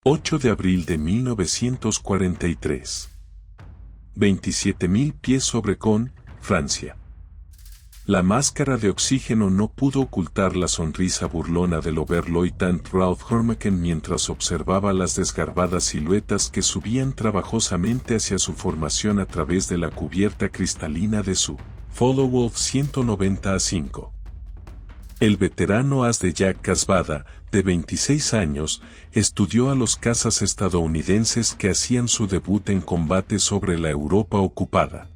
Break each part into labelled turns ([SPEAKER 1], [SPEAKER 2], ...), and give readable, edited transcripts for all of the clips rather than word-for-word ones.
[SPEAKER 1] 8 de abril de 1943. 27.000 pies sobre Caen, Francia. La máscara de oxígeno no pudo ocultar la sonrisa burlona del Oberleutnant Ralph Hormaken mientras observaba las desgarbadas siluetas que subían trabajosamente hacia su formación a través de la cubierta cristalina de su Followolf 190A5. El veterano as de Jack Casbada, de 26 años, estudió a los cazas estadounidenses que hacían su debut en combate sobre la Europa ocupada.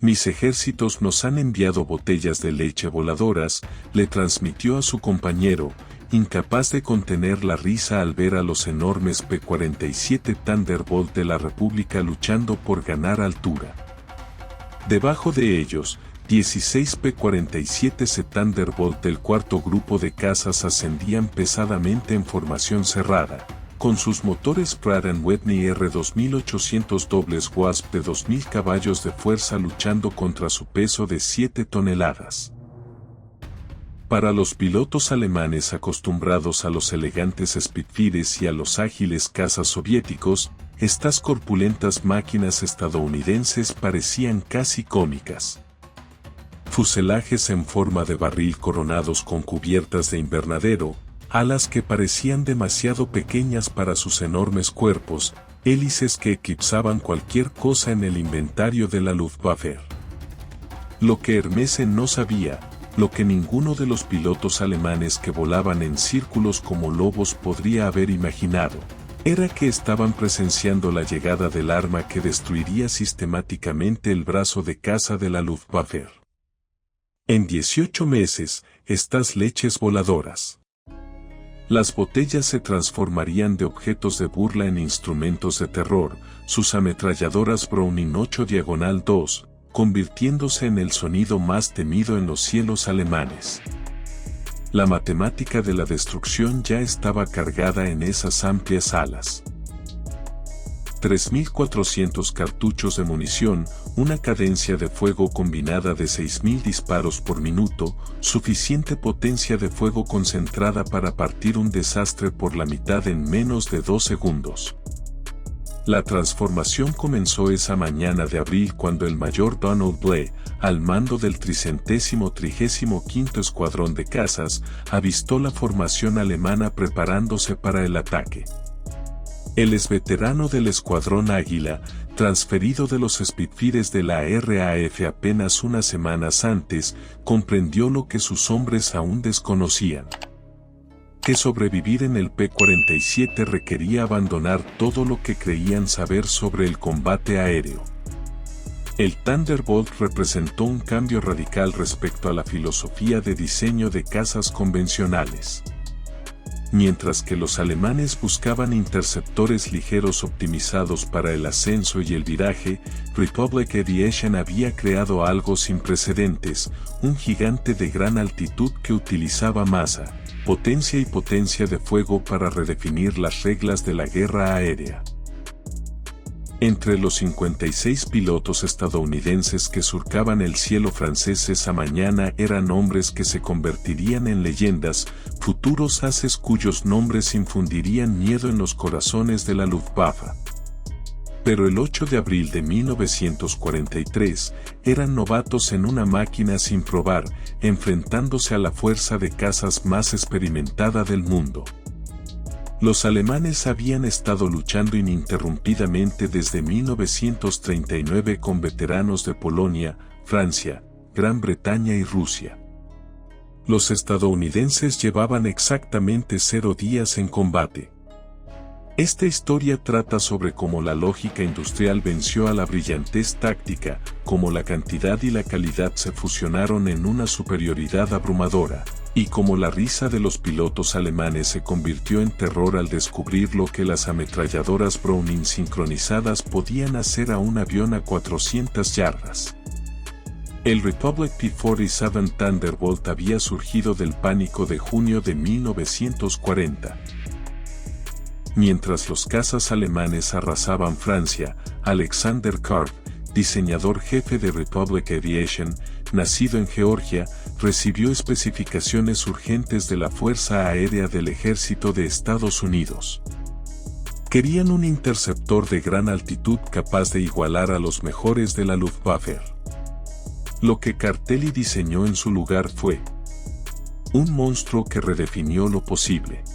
[SPEAKER 1] Mis ejércitos nos han enviado botellas de leche voladoras, le transmitió a su compañero, incapaz de contener la risa al ver a los enormes P-47 Thunderbolt de la República luchando por ganar altura. Debajo de ellos, 16 P-47C Thunderbolt del cuarto grupo de cazas ascendían pesadamente en formación cerrada, con sus motores Pratt & Whitney R2800 Wasp de 2000 caballos de fuerza luchando contra su peso de 7 toneladas. Para los pilotos alemanes acostumbrados a los elegantes Spitfires y a los ágiles cazas soviéticos, estas corpulentas máquinas estadounidenses parecían casi cómicas. Fuselajes en forma de barril coronados con cubiertas de invernadero, alas que parecían demasiado pequeñas para sus enormes cuerpos, hélices que eclipsaban cualquier cosa en el inventario de la Luftwaffe. Lo que Hermesen no sabía, lo que ninguno de los pilotos alemanes que volaban en círculos como lobos podría haber imaginado, era que estaban presenciando la llegada del arma que destruiría sistemáticamente el brazo de caza de la Luftwaffe. En 18 meses, estas leches voladoras. Las botellas se transformarían de objetos de burla en instrumentos de terror, sus ametralladoras Browning 8-2, convirtiéndose en el sonido más temido en los cielos alemanes. La matemática de la destrucción ya estaba cargada en esas amplias alas. 3.400 cartuchos de munición, una cadencia de fuego combinada de 6.000 disparos por minuto, suficiente potencia de fuego concentrada para partir un desastre por la mitad en menos de 2 segundos. La transformación comenzó esa mañana de abril cuando el mayor Donald Blake, al mando del 335º Escuadrón de Cazas, avistó la formación alemana preparándose para el ataque. El exveterano del Escuadrón Águila, transferido de los Spitfires de la RAF apenas unas semanas antes, comprendió lo que sus hombres aún desconocían. Que sobrevivir en el P-47 requería abandonar todo lo que creían saber sobre el combate aéreo. El Thunderbolt representó un cambio radical respecto a la filosofía de diseño de cazas convencionales. Mientras que los alemanes buscaban interceptores ligeros optimizados para el ascenso y el viraje, Republic Aviation había creado algo sin precedentes, un gigante de gran altitud que utilizaba masa, potencia y potencia de fuego para redefinir las reglas de la guerra aérea. Entre los 56 pilotos estadounidenses que surcaban el cielo francés esa mañana eran hombres que se convertirían en leyendas, futuros ases cuyos nombres infundirían miedo en los corazones de la Luftwaffe. Pero el 8 de abril de 1943, eran novatos en una máquina sin probar, enfrentándose a la fuerza de cazas más experimentada del mundo. Los alemanes habían estado luchando ininterrumpidamente desde 1939 con veteranos de Polonia, Francia, Gran Bretaña y Rusia. Los estadounidenses llevaban exactamente 0 días en combate. Esta historia trata sobre cómo la lógica industrial venció a la brillantez táctica, cómo la cantidad y la calidad se fusionaron en una superioridad abrumadora, y cómo la risa de los pilotos alemanes se convirtió en terror al descubrir lo que las ametralladoras Browning sincronizadas podían hacer a un avión a 400 yardas. El Republic P-47 Thunderbolt había surgido del pánico de junio de 1940. Mientras los cazas alemanes arrasaban Francia, Alexander Karp, diseñador jefe de Republic Aviation, nacido en Georgia, recibió especificaciones urgentes de la Fuerza Aérea del Ejército de Estados Unidos. Querían un interceptor de gran altitud capaz de igualar a los mejores de la Luftwaffe. Lo que Cartelli diseñó en su lugar fue un monstruo que redefinió lo posible.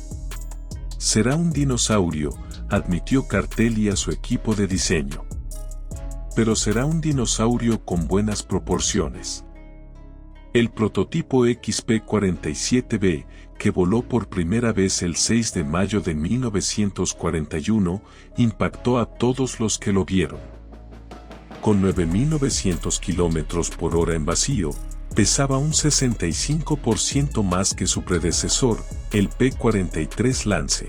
[SPEAKER 1] Será un dinosaurio, admitió Cartelli a su equipo de diseño. Pero será un dinosaurio con buenas proporciones. El prototipo XP-47B, que voló por primera vez el 6 de mayo de 1941, impactó a todos los que lo vieron. Con 9.900 km por hora en vacío, pesaba un 65% más que su predecesor, el P-43 Lance.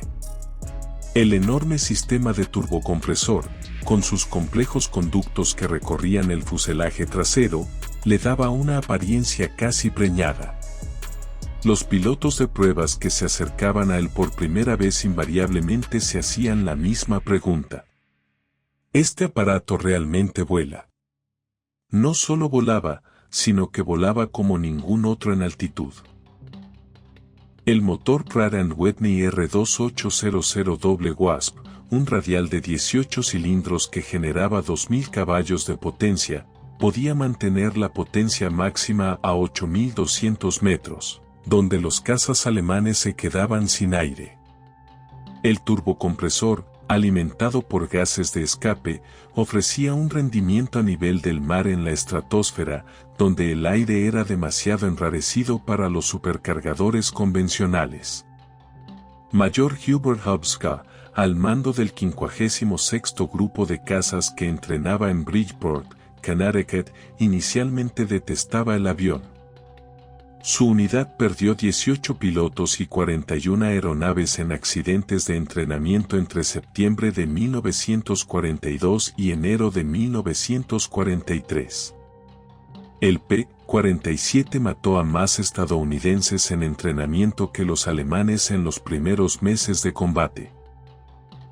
[SPEAKER 1] El enorme sistema de turbocompresor, con sus complejos conductos que recorrían el fuselaje trasero, le daba una apariencia casi preñada. Los pilotos de pruebas que se acercaban a él por primera vez invariablemente se hacían la misma pregunta. ¿Este aparato realmente vuela? No solo volaba, sino que volaba como ningún otro en altitud. El motor Pratt & Whitney R2800W Wasp, un radial de 18 cilindros que generaba 2.000 caballos de potencia, podía mantener la potencia máxima a 8.200 metros, donde los cazas alemanes se quedaban sin aire. El turbocompresor, alimentado por gases de escape, ofrecía un rendimiento a nivel del mar en la estratosfera, donde el aire era demasiado enrarecido para los supercargadores convencionales. Mayor Hubert Hubska, al mando del 56º Grupo de Cazas que entrenaba en Bridgeport, Connecticut, inicialmente detestaba el avión. Su unidad perdió 18 pilotos y 41 aeronaves en accidentes de entrenamiento entre septiembre de 1942 y enero de 1943. El P-47 mató a más estadounidenses en entrenamiento que los alemanes en los primeros meses de combate.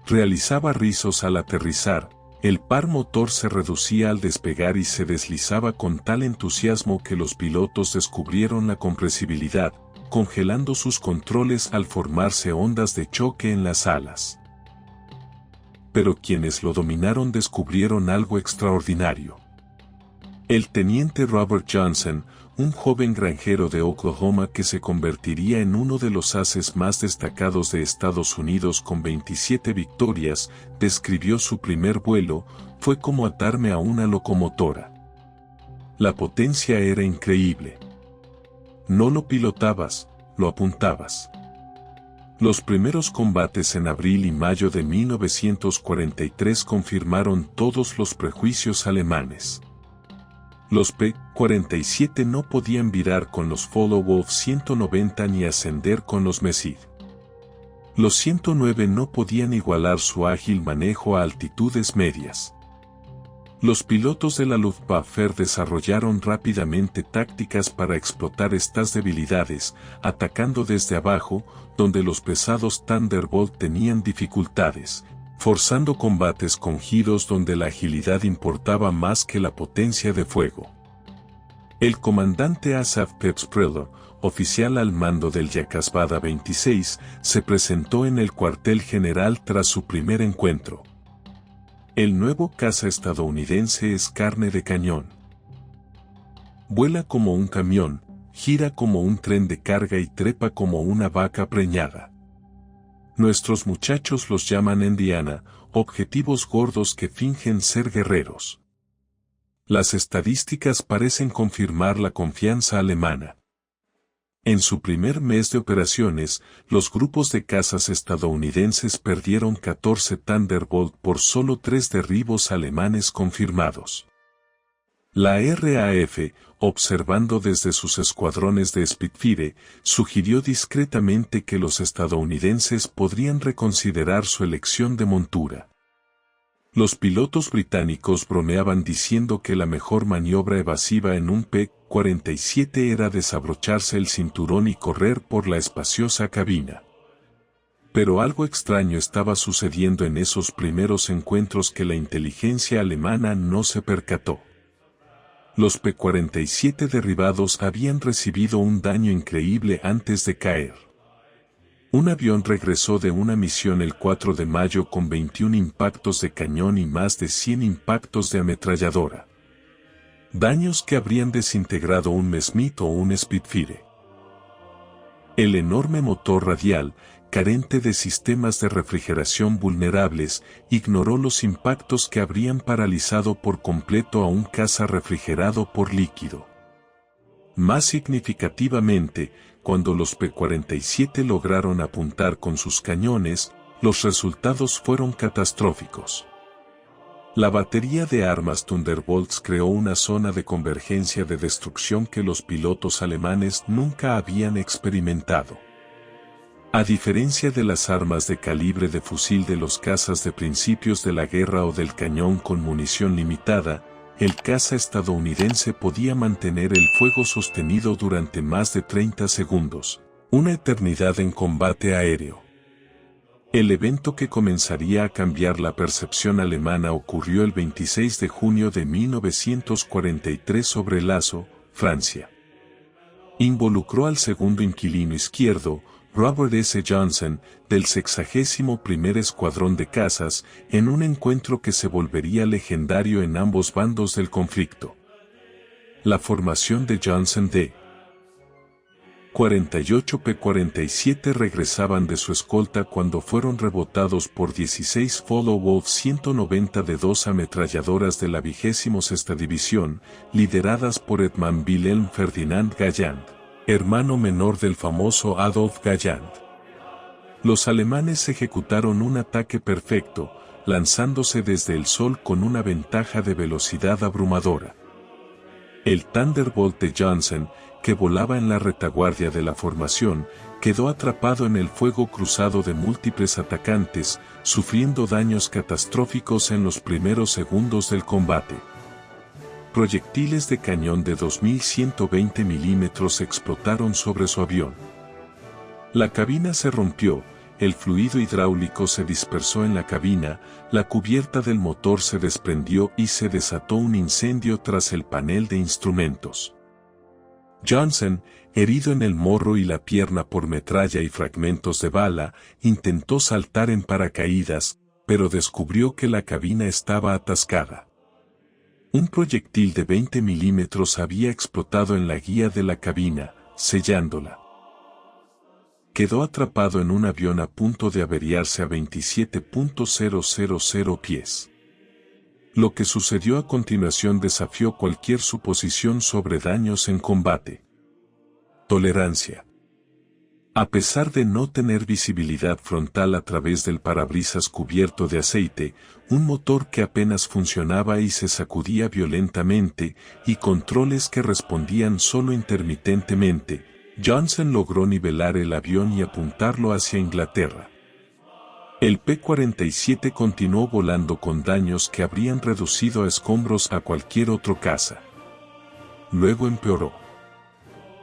[SPEAKER 1] Realizaba rizos al aterrizar. El par motor se reducía al despegar y se deslizaba con tal entusiasmo que los pilotos descubrieron la compresibilidad, congelando sus controles al formarse ondas de choque en las alas. Pero quienes lo dominaron descubrieron algo extraordinario. El teniente Robert Johnson, un joven granjero de Oklahoma que se convertiría en uno de los ases más destacados de Estados Unidos con 27 victorias, describió su primer vuelo, fue como atarme a una locomotora. La potencia era increíble. No lo pilotabas, lo apuntabas. Los primeros combates en abril y mayo de 1943 confirmaron todos los prejuicios alemanes. Los P-47 no podían virar con los Focke-Wulf 190 ni ascender con los Messid. Los 109 no podían igualar su ágil manejo a altitudes medias. Los pilotos de la Luftwaffe desarrollaron rápidamente tácticas para explotar estas debilidades, atacando desde abajo, donde los pesados Thunderbolt tenían dificultades, forzando combates con giros donde la agilidad importaba más que la potencia de fuego. El comandante Asaf Pepsprello, oficial al mando del Yakasbada 26, se presentó en el cuartel general tras su primer encuentro. El nuevo caza estadounidense es carne de cañón. Vuela como un camión, gira como un tren de carga y trepa como una vaca preñada. Nuestros muchachos los llaman Indiana, objetivos gordos que fingen ser guerreros. Las estadísticas parecen confirmar la confianza alemana. En su primer mes de operaciones, los grupos de cazas estadounidenses perdieron 14 Thunderbolt por solo 3 derribos alemanes confirmados. La RAF, observando desde sus escuadrones de Spitfire, sugirió discretamente que los estadounidenses podrían reconsiderar su elección de montura. Los pilotos británicos bromeaban diciendo que la mejor maniobra evasiva en un P-47 era desabrocharse el cinturón y correr por la espaciosa cabina. Pero algo extraño estaba sucediendo en esos primeros encuentros que la inteligencia alemana no se percató. Los P-47 derribados habían recibido un daño increíble antes de caer. Un avión regresó de una misión el 4 de mayo con 21 impactos de cañón y más de 100 impactos de ametralladora. Daños que habrían desintegrado un Messerschmitt o un Spitfire. El enorme motor radial, carente de sistemas de refrigeración vulnerables, ignoró los impactos que habrían paralizado por completo a un caza refrigerado por líquido. Más significativamente, cuando los P-47 lograron apuntar con sus cañones, los resultados fueron catastróficos. La batería de armas Thunderbolts creó una zona de convergencia de destrucción que los pilotos alemanes nunca habían experimentado. A diferencia de las armas de calibre de fusil de los cazas de principios de la guerra o del cañón con munición limitada, el caza estadounidense podía mantener el fuego sostenido durante más de 30 segundos, una eternidad en combate aéreo. El evento que comenzaría a cambiar la percepción alemana ocurrió el 26 de junio de 1943 sobre Lazo, Francia. Involucró al segundo inquilino izquierdo, Robert S. Johnson, del 61º Escuadrón de Cazas, en un encuentro que se volvería legendario en ambos bandos del conflicto. La formación de Johnson de 48 P-47 regresaban de su escolta cuando fueron rebotados por 16 Focke-Wulf 190 de 2 ametralladoras de la 26ª División, lideradas por Edmund Wilhelm Ferdinand Galland, hermano menor del famoso Adolf Galland. Los alemanes ejecutaron un ataque perfecto, lanzándose desde el sol con una ventaja de velocidad abrumadora. El Thunderbolt de Johnson, que volaba en la retaguardia de la formación, quedó atrapado en el fuego cruzado de múltiples atacantes, sufriendo daños catastróficos en los primeros segundos del combate. Proyectiles de cañón de 2120 milímetros explotaron sobre su avión. La cabina se rompió, el fluido hidráulico se dispersó en la cabina, la cubierta del motor se desprendió y se desató un incendio tras el panel de instrumentos. Johnson, herido en el morro y la pierna por metralla y fragmentos de bala, intentó saltar en paracaídas, pero descubrió que la cabina estaba atascada. Un proyectil de 20 milímetros había explotado en la guía de la cabina, sellándola. Quedó atrapado en un avión a punto de averiarse a 27.000 pies. Lo que sucedió a continuación desafió cualquier suposición sobre daños en combate. Tolerancia. A pesar de no tener visibilidad frontal a través del parabrisas cubierto de aceite, un motor que apenas funcionaba y se sacudía violentamente, y controles que respondían solo intermitentemente, Johnson logró nivelar el avión y apuntarlo hacia Inglaterra. El P-47 continuó volando con daños que habrían reducido a escombros a cualquier otro caza. Luego empeoró.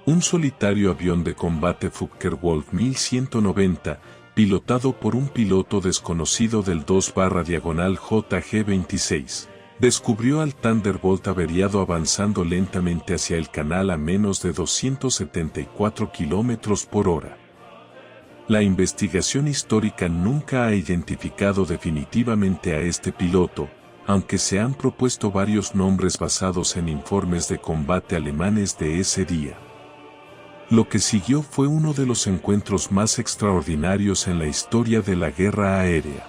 [SPEAKER 1] Un solitario avión de combate Focke-Wulf 1190, pilotado por un piloto desconocido del 2/JG-26, descubrió al Thunderbolt averiado avanzando lentamente hacia el canal a menos de 274 km por hora. La investigación histórica nunca ha identificado definitivamente a este piloto, aunque se han propuesto varios nombres basados en informes de combate alemanes de ese día. Lo que siguió fue uno de los encuentros más extraordinarios en la historia de la guerra aérea.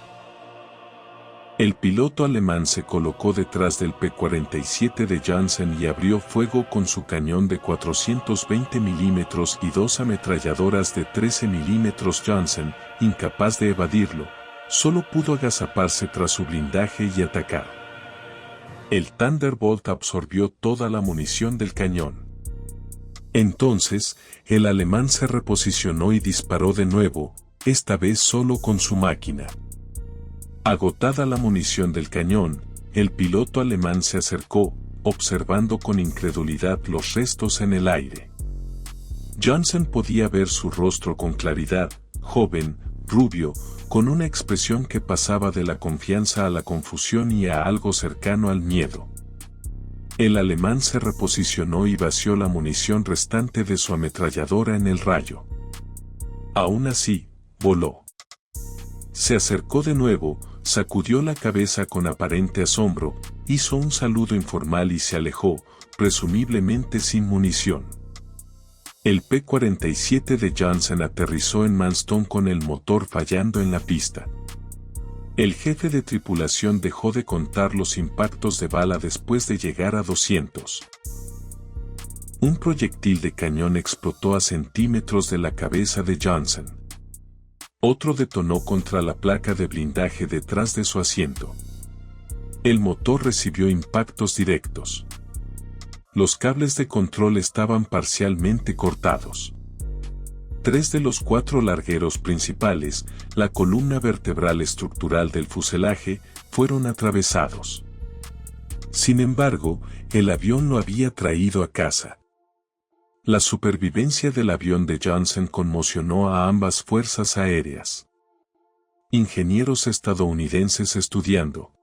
[SPEAKER 1] El piloto alemán se colocó detrás del P-47 de Johnson y abrió fuego con su cañón de 420 milímetros y 2 ametralladoras de 13 milímetros. Johnson, incapaz de evadirlo, solo pudo agazaparse tras su blindaje y atacar. El Thunderbolt absorbió toda la munición del cañón. Entonces, el alemán se reposicionó y disparó de nuevo, esta vez solo con su máquina. Agotada la munición del cañón, el piloto alemán se acercó, observando con incredulidad los restos en el aire. Johnson podía ver su rostro con claridad, joven, rubio, con una expresión que pasaba de la confianza a la confusión y a algo cercano al miedo. El alemán se reposicionó y vació la munición restante de su ametralladora en el rayo. Aún así, voló. Se acercó de nuevo, sacudió la cabeza con aparente asombro, hizo un saludo informal y se alejó, presumiblemente sin munición. El P-47 de Johnson aterrizó en Manston con el motor fallando en la pista. El jefe de tripulación dejó de contar los impactos de bala después de llegar a 200. Un proyectil de cañón explotó a centímetros de la cabeza de Johnson. Otro detonó contra la placa de blindaje detrás de su asiento. El motor recibió impactos directos. Los cables de control estaban parcialmente cortados. 3 de los 4 largueros principales, la columna vertebral estructural del fuselaje, fueron atravesados. Sin embargo, el avión lo había traído a casa. La supervivencia del avión de Johnson conmocionó a ambas fuerzas aéreas. Ingenieros estadounidenses estudiando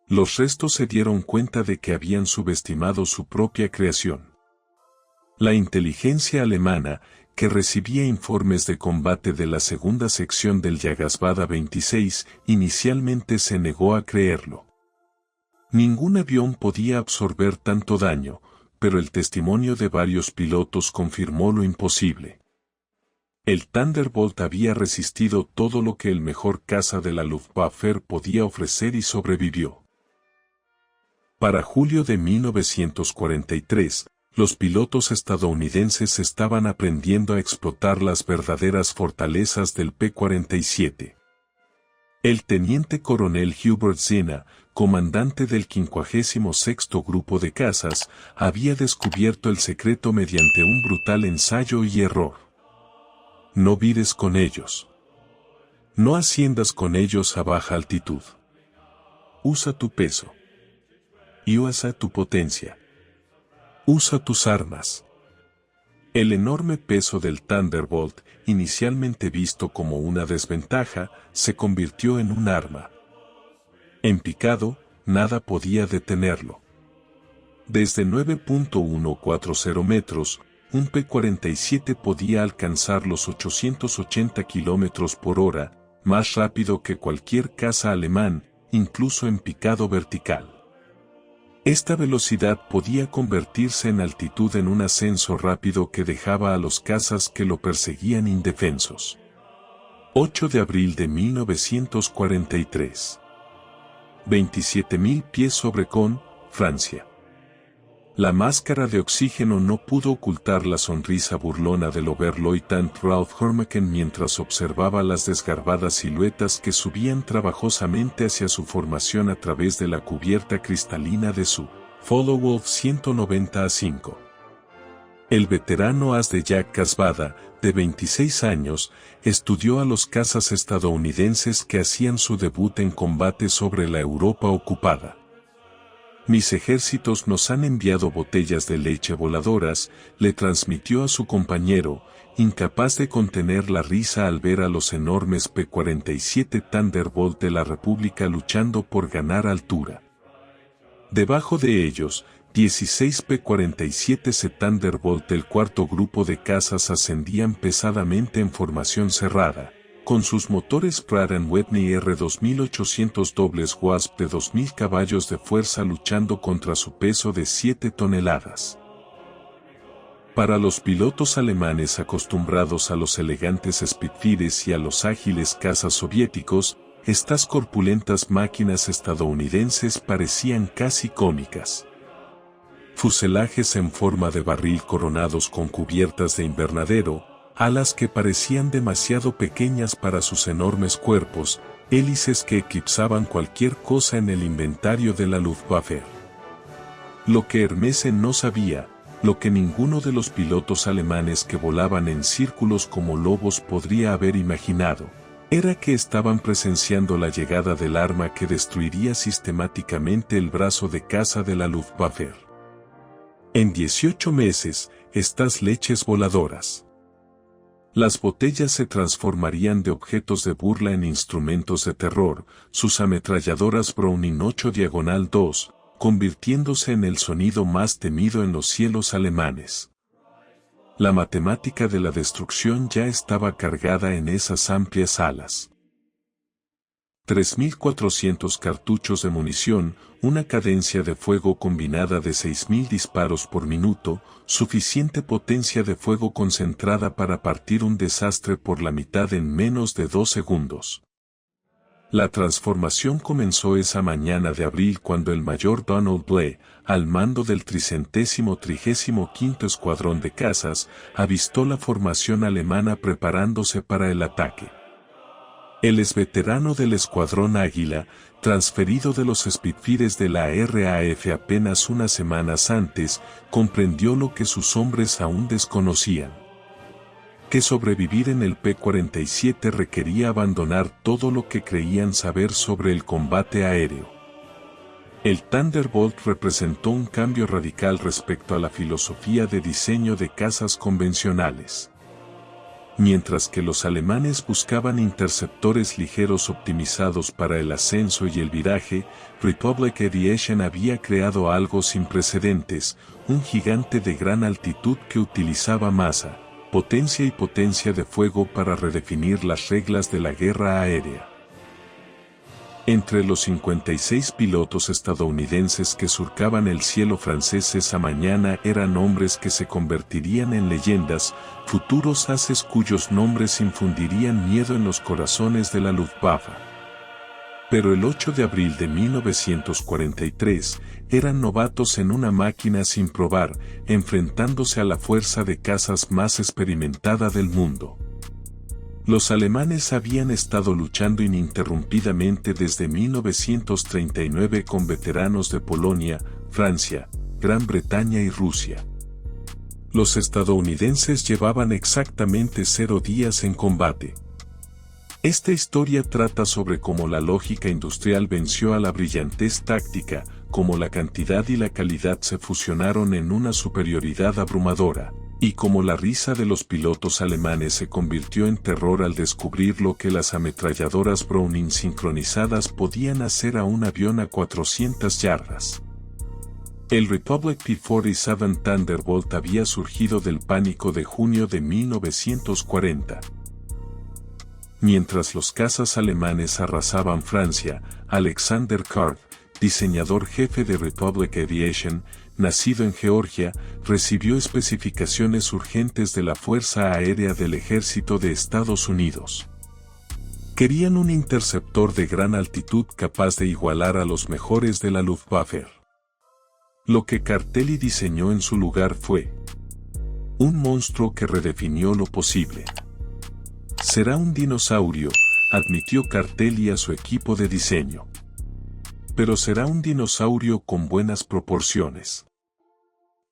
[SPEAKER 1] los restos se dieron cuenta de que habían subestimado su propia creación. La inteligencia alemana, que recibía informes de combate de la segunda sección del Jägersbada 26, inicialmente se negó a creerlo. Ningún avión podía absorber tanto daño, pero el testimonio de varios pilotos confirmó lo imposible. El Thunderbolt había resistido todo lo que el mejor caza de la Luftwaffe podía ofrecer y sobrevivió. Para julio de 1943, los pilotos estadounidenses estaban aprendiendo a explotar las verdaderas fortalezas del P-47. El teniente coronel Hubert Zena, comandante del 56º Grupo de Cazas, había descubierto el secreto mediante un brutal ensayo y error. No vires con ellos. No asciendas con ellos a baja altitud. Usa tu peso. Y usa tu potencia. Usa tus armas. El enorme peso del Thunderbolt, inicialmente visto como una desventaja, se convirtió en un arma. En picado, nada podía detenerlo. Desde 9.140 metros, un P-47 podía alcanzar los 880 km por hora, más rápido que cualquier caza alemán, incluso en picado vertical. Esta velocidad podía convertirse en altitud en un ascenso rápido que dejaba a los cazas que lo perseguían indefensos. 8 de abril de 1943. 27.000 pies sobre Caen, Francia. La máscara de oxígeno no pudo ocultar la sonrisa burlona del Oberleutnant Ralph Hormaken mientras observaba las desgarbadas siluetas que subían trabajosamente hacia su formación a través de la cubierta cristalina de su Followolf 190A5. El veterano as de Jägersbada, de 26 años, estudió a los cazas estadounidenses que hacían su debut en combate sobre la Europa ocupada. Mis ejércitos nos han enviado botellas de leche voladoras, le transmitió a su compañero, incapaz de contener la risa al ver a los enormes P-47 Thunderbolt de la República luchando por ganar altura. Debajo de ellos, 16 P-47C Thunderbolt del cuarto grupo de cazas ascendían pesadamente en formación cerrada, con sus motores Pratt & Whitney R2800 dobles Wasp de 2000 caballos de fuerza luchando contra su peso de 7 toneladas. Para los pilotos alemanes acostumbrados a los elegantes Spitfires y a los ágiles cazas soviéticos, estas corpulentas máquinas estadounidenses parecían casi cómicas. Fuselajes en forma de barril coronados con cubiertas de invernadero, alas que parecían demasiado pequeñas para sus enormes cuerpos, hélices que eclipsaban cualquier cosa en el inventario de la Luftwaffe. Lo que Hermese no sabía, lo que ninguno de los pilotos alemanes que volaban en círculos como lobos podría haber imaginado, era que estaban presenciando la llegada del arma que destruiría sistemáticamente el brazo de caza de la Luftwaffe. En 18 meses, estas leches voladoras. Las botellas se transformarían de objetos de burla en instrumentos de terror, sus ametralladoras Browning 8 Diagonal 2, convirtiéndose en el sonido más temido en los cielos alemanes. La matemática de la destrucción ya estaba cargada en esas amplias alas. 3.400 cartuchos de munición, una cadencia de fuego combinada de 6.000 disparos por minuto, suficiente potencia de fuego concentrada para partir un desastre por la mitad en menos de 2 segundos. La transformación comenzó esa mañana de abril cuando el mayor Donald Blair, al mando del 335º Escuadrón de Cazas, avistó la formación alemana preparándose para el ataque. El exveterano del Escuadrón Águila, transferido de los Spitfires de la RAF apenas unas semanas antes, comprendió lo que sus hombres aún desconocían: que sobrevivir en el P-47 requería abandonar todo lo que creían saber sobre el combate aéreo. El Thunderbolt representó un cambio radical respecto a la filosofía de diseño de cazas convencionales. Mientras que los alemanes buscaban interceptores ligeros optimizados para el ascenso y el viraje, Republic Aviation había creado algo sin precedentes: un gigante de gran altitud que utilizaba masa, potencia y potencia de fuego para redefinir las reglas de la guerra aérea. Entre los 56 pilotos estadounidenses que surcaban el cielo francés esa mañana eran hombres que se convertirían en leyendas, futuros ases cuyos nombres infundirían miedo en los corazones de la Luftwaffe. Pero el 8 de abril de 1943, eran novatos en una máquina sin probar, enfrentándose a la fuerza de cazas más experimentada del mundo. Los alemanes habían estado luchando ininterrumpidamente desde 1939 con veteranos de Polonia, Francia, Gran Bretaña y Rusia. Los estadounidenses llevaban exactamente 0 días en combate. Esta historia trata sobre cómo la lógica industrial venció a la brillantez táctica, cómo la cantidad y la calidad se fusionaron en una superioridad abrumadora, y cómo la risa de los pilotos alemanes se convirtió en terror al descubrir lo que las ametralladoras Browning sincronizadas podían hacer a un avión a 400 yardas. El Republic P-47 Thunderbolt había surgido del pánico de junio de 1940. Mientras los cazas alemanes arrasaban Francia, Alexander Karp, diseñador jefe de Republic Aviation, nacido en Georgia, recibió especificaciones urgentes de la Fuerza Aérea del Ejército de Estados Unidos. Querían un interceptor de gran altitud capaz de igualar a los mejores de la Luftwaffe. Lo que Cartelli diseñó en su lugar fue un monstruo que redefinió lo posible. Será un dinosaurio, admitió Cartelli a su equipo de diseño. Pero será un dinosaurio con buenas proporciones.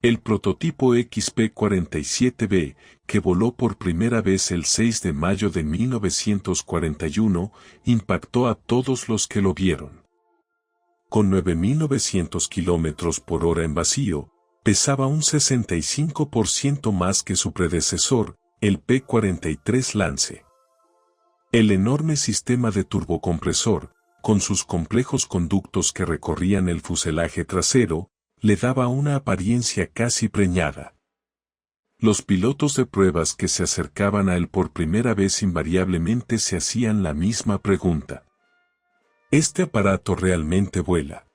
[SPEAKER 1] El prototipo XP-47B, que voló por primera vez el 6 de mayo de 1941, impactó a todos los que lo vieron. Con 9.900 km por hora en vacío, pesaba un 65% más que su predecesor, el P-43 Lance. El enorme sistema de turbocompresor, con sus complejos conductos que recorrían el fuselaje trasero, le daba una apariencia casi preñada. Los pilotos de pruebas que se acercaban a él por primera vez invariablemente se hacían la misma pregunta: ¿este aparato realmente vuela?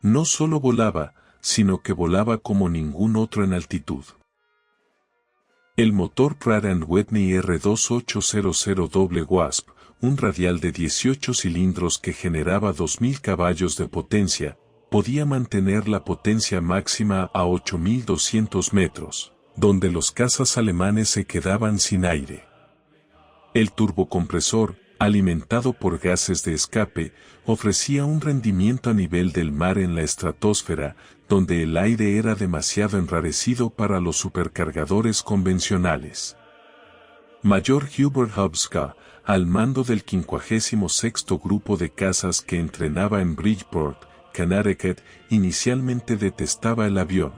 [SPEAKER 1] No solo volaba, sino que volaba como ningún otro en altitud. El motor Pratt & Whitney R2800 Wasp, un radial de 18 cilindros que generaba 2.000 caballos de potencia, podía mantener la potencia máxima a 8.200 metros, donde los cazas alemanes se quedaban sin aire. El turbocompresor, alimentado por gases de escape, ofrecía un rendimiento a nivel del mar en la estratosfera, donde el aire era demasiado enrarecido para los supercargadores convencionales. Mayor Hubert Hubska, al mando del 56º Grupo de Cazas que entrenaba en Bridgeport, Connecticut, inicialmente detestaba el avión.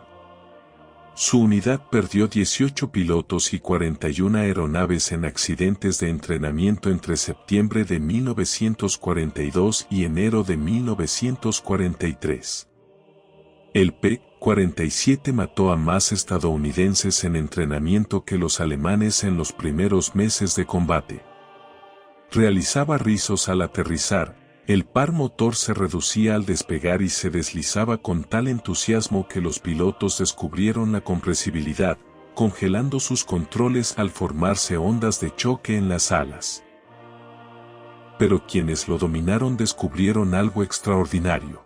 [SPEAKER 1] Su unidad perdió 18 pilotos y 41 aeronaves en accidentes de entrenamiento entre septiembre de 1942 y enero de 1943. El P P-47 mató a más estadounidenses en entrenamiento que los alemanes en los primeros meses de combate. Realizaba rizos al aterrizar, el par motor se reducía al despegar y se deslizaba con tal entusiasmo que los pilotos descubrieron la compresibilidad, congelando sus controles al formarse ondas de choque en las alas. Pero quienes lo dominaron descubrieron algo extraordinario.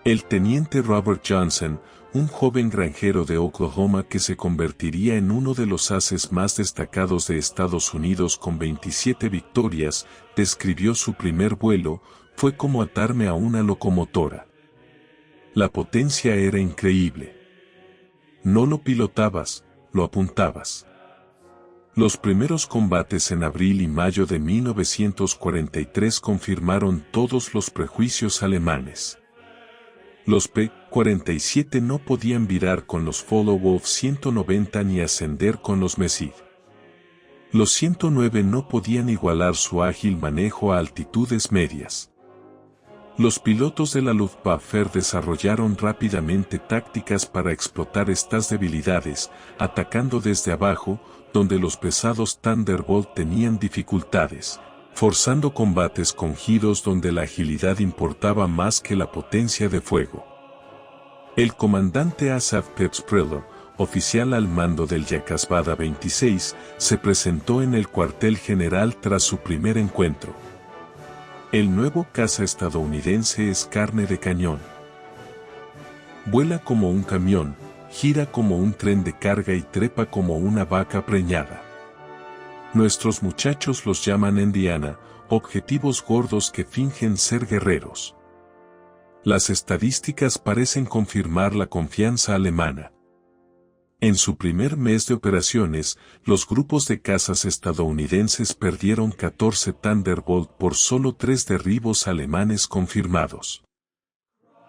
[SPEAKER 1] El teniente Robert Johnson, un joven granjero de Oklahoma que se convertiría en uno de los ases más destacados de Estados Unidos con 27 victorias, describió su primer vuelo, fue como atarme a una locomotora. La potencia era increíble. No lo pilotabas, lo apuntabas. Los primeros combates en abril y mayo de 1943 confirmaron todos los prejuicios alemanes. Los P-47 no podían virar con los Focke-Wulf 190 ni ascender con los Messid. Los 109 no podían igualar su ágil manejo a altitudes medias. Los pilotos de la Luftwaffe desarrollaron rápidamente tácticas para explotar estas debilidades, atacando desde abajo, donde los pesados Thunderbolt tenían dificultades, forzando combates con giros donde la agilidad importaba más que la potencia de fuego. El comandante Asaf Pepsprello, oficial al mando del Yakasbada 26, se presentó en el cuartel general tras su primer encuentro. El nuevo caza estadounidense es carne de cañón. Vuela como un camión, gira como un tren de carga y trepa como una vaca preñada. Nuestros muchachos los llaman Indiana, objetivos gordos que fingen ser guerreros. Las estadísticas parecen confirmar la confianza alemana. En su primer mes de operaciones, los grupos de cazas estadounidenses perdieron 14 Thunderbolt por solo 3 derribos alemanes confirmados.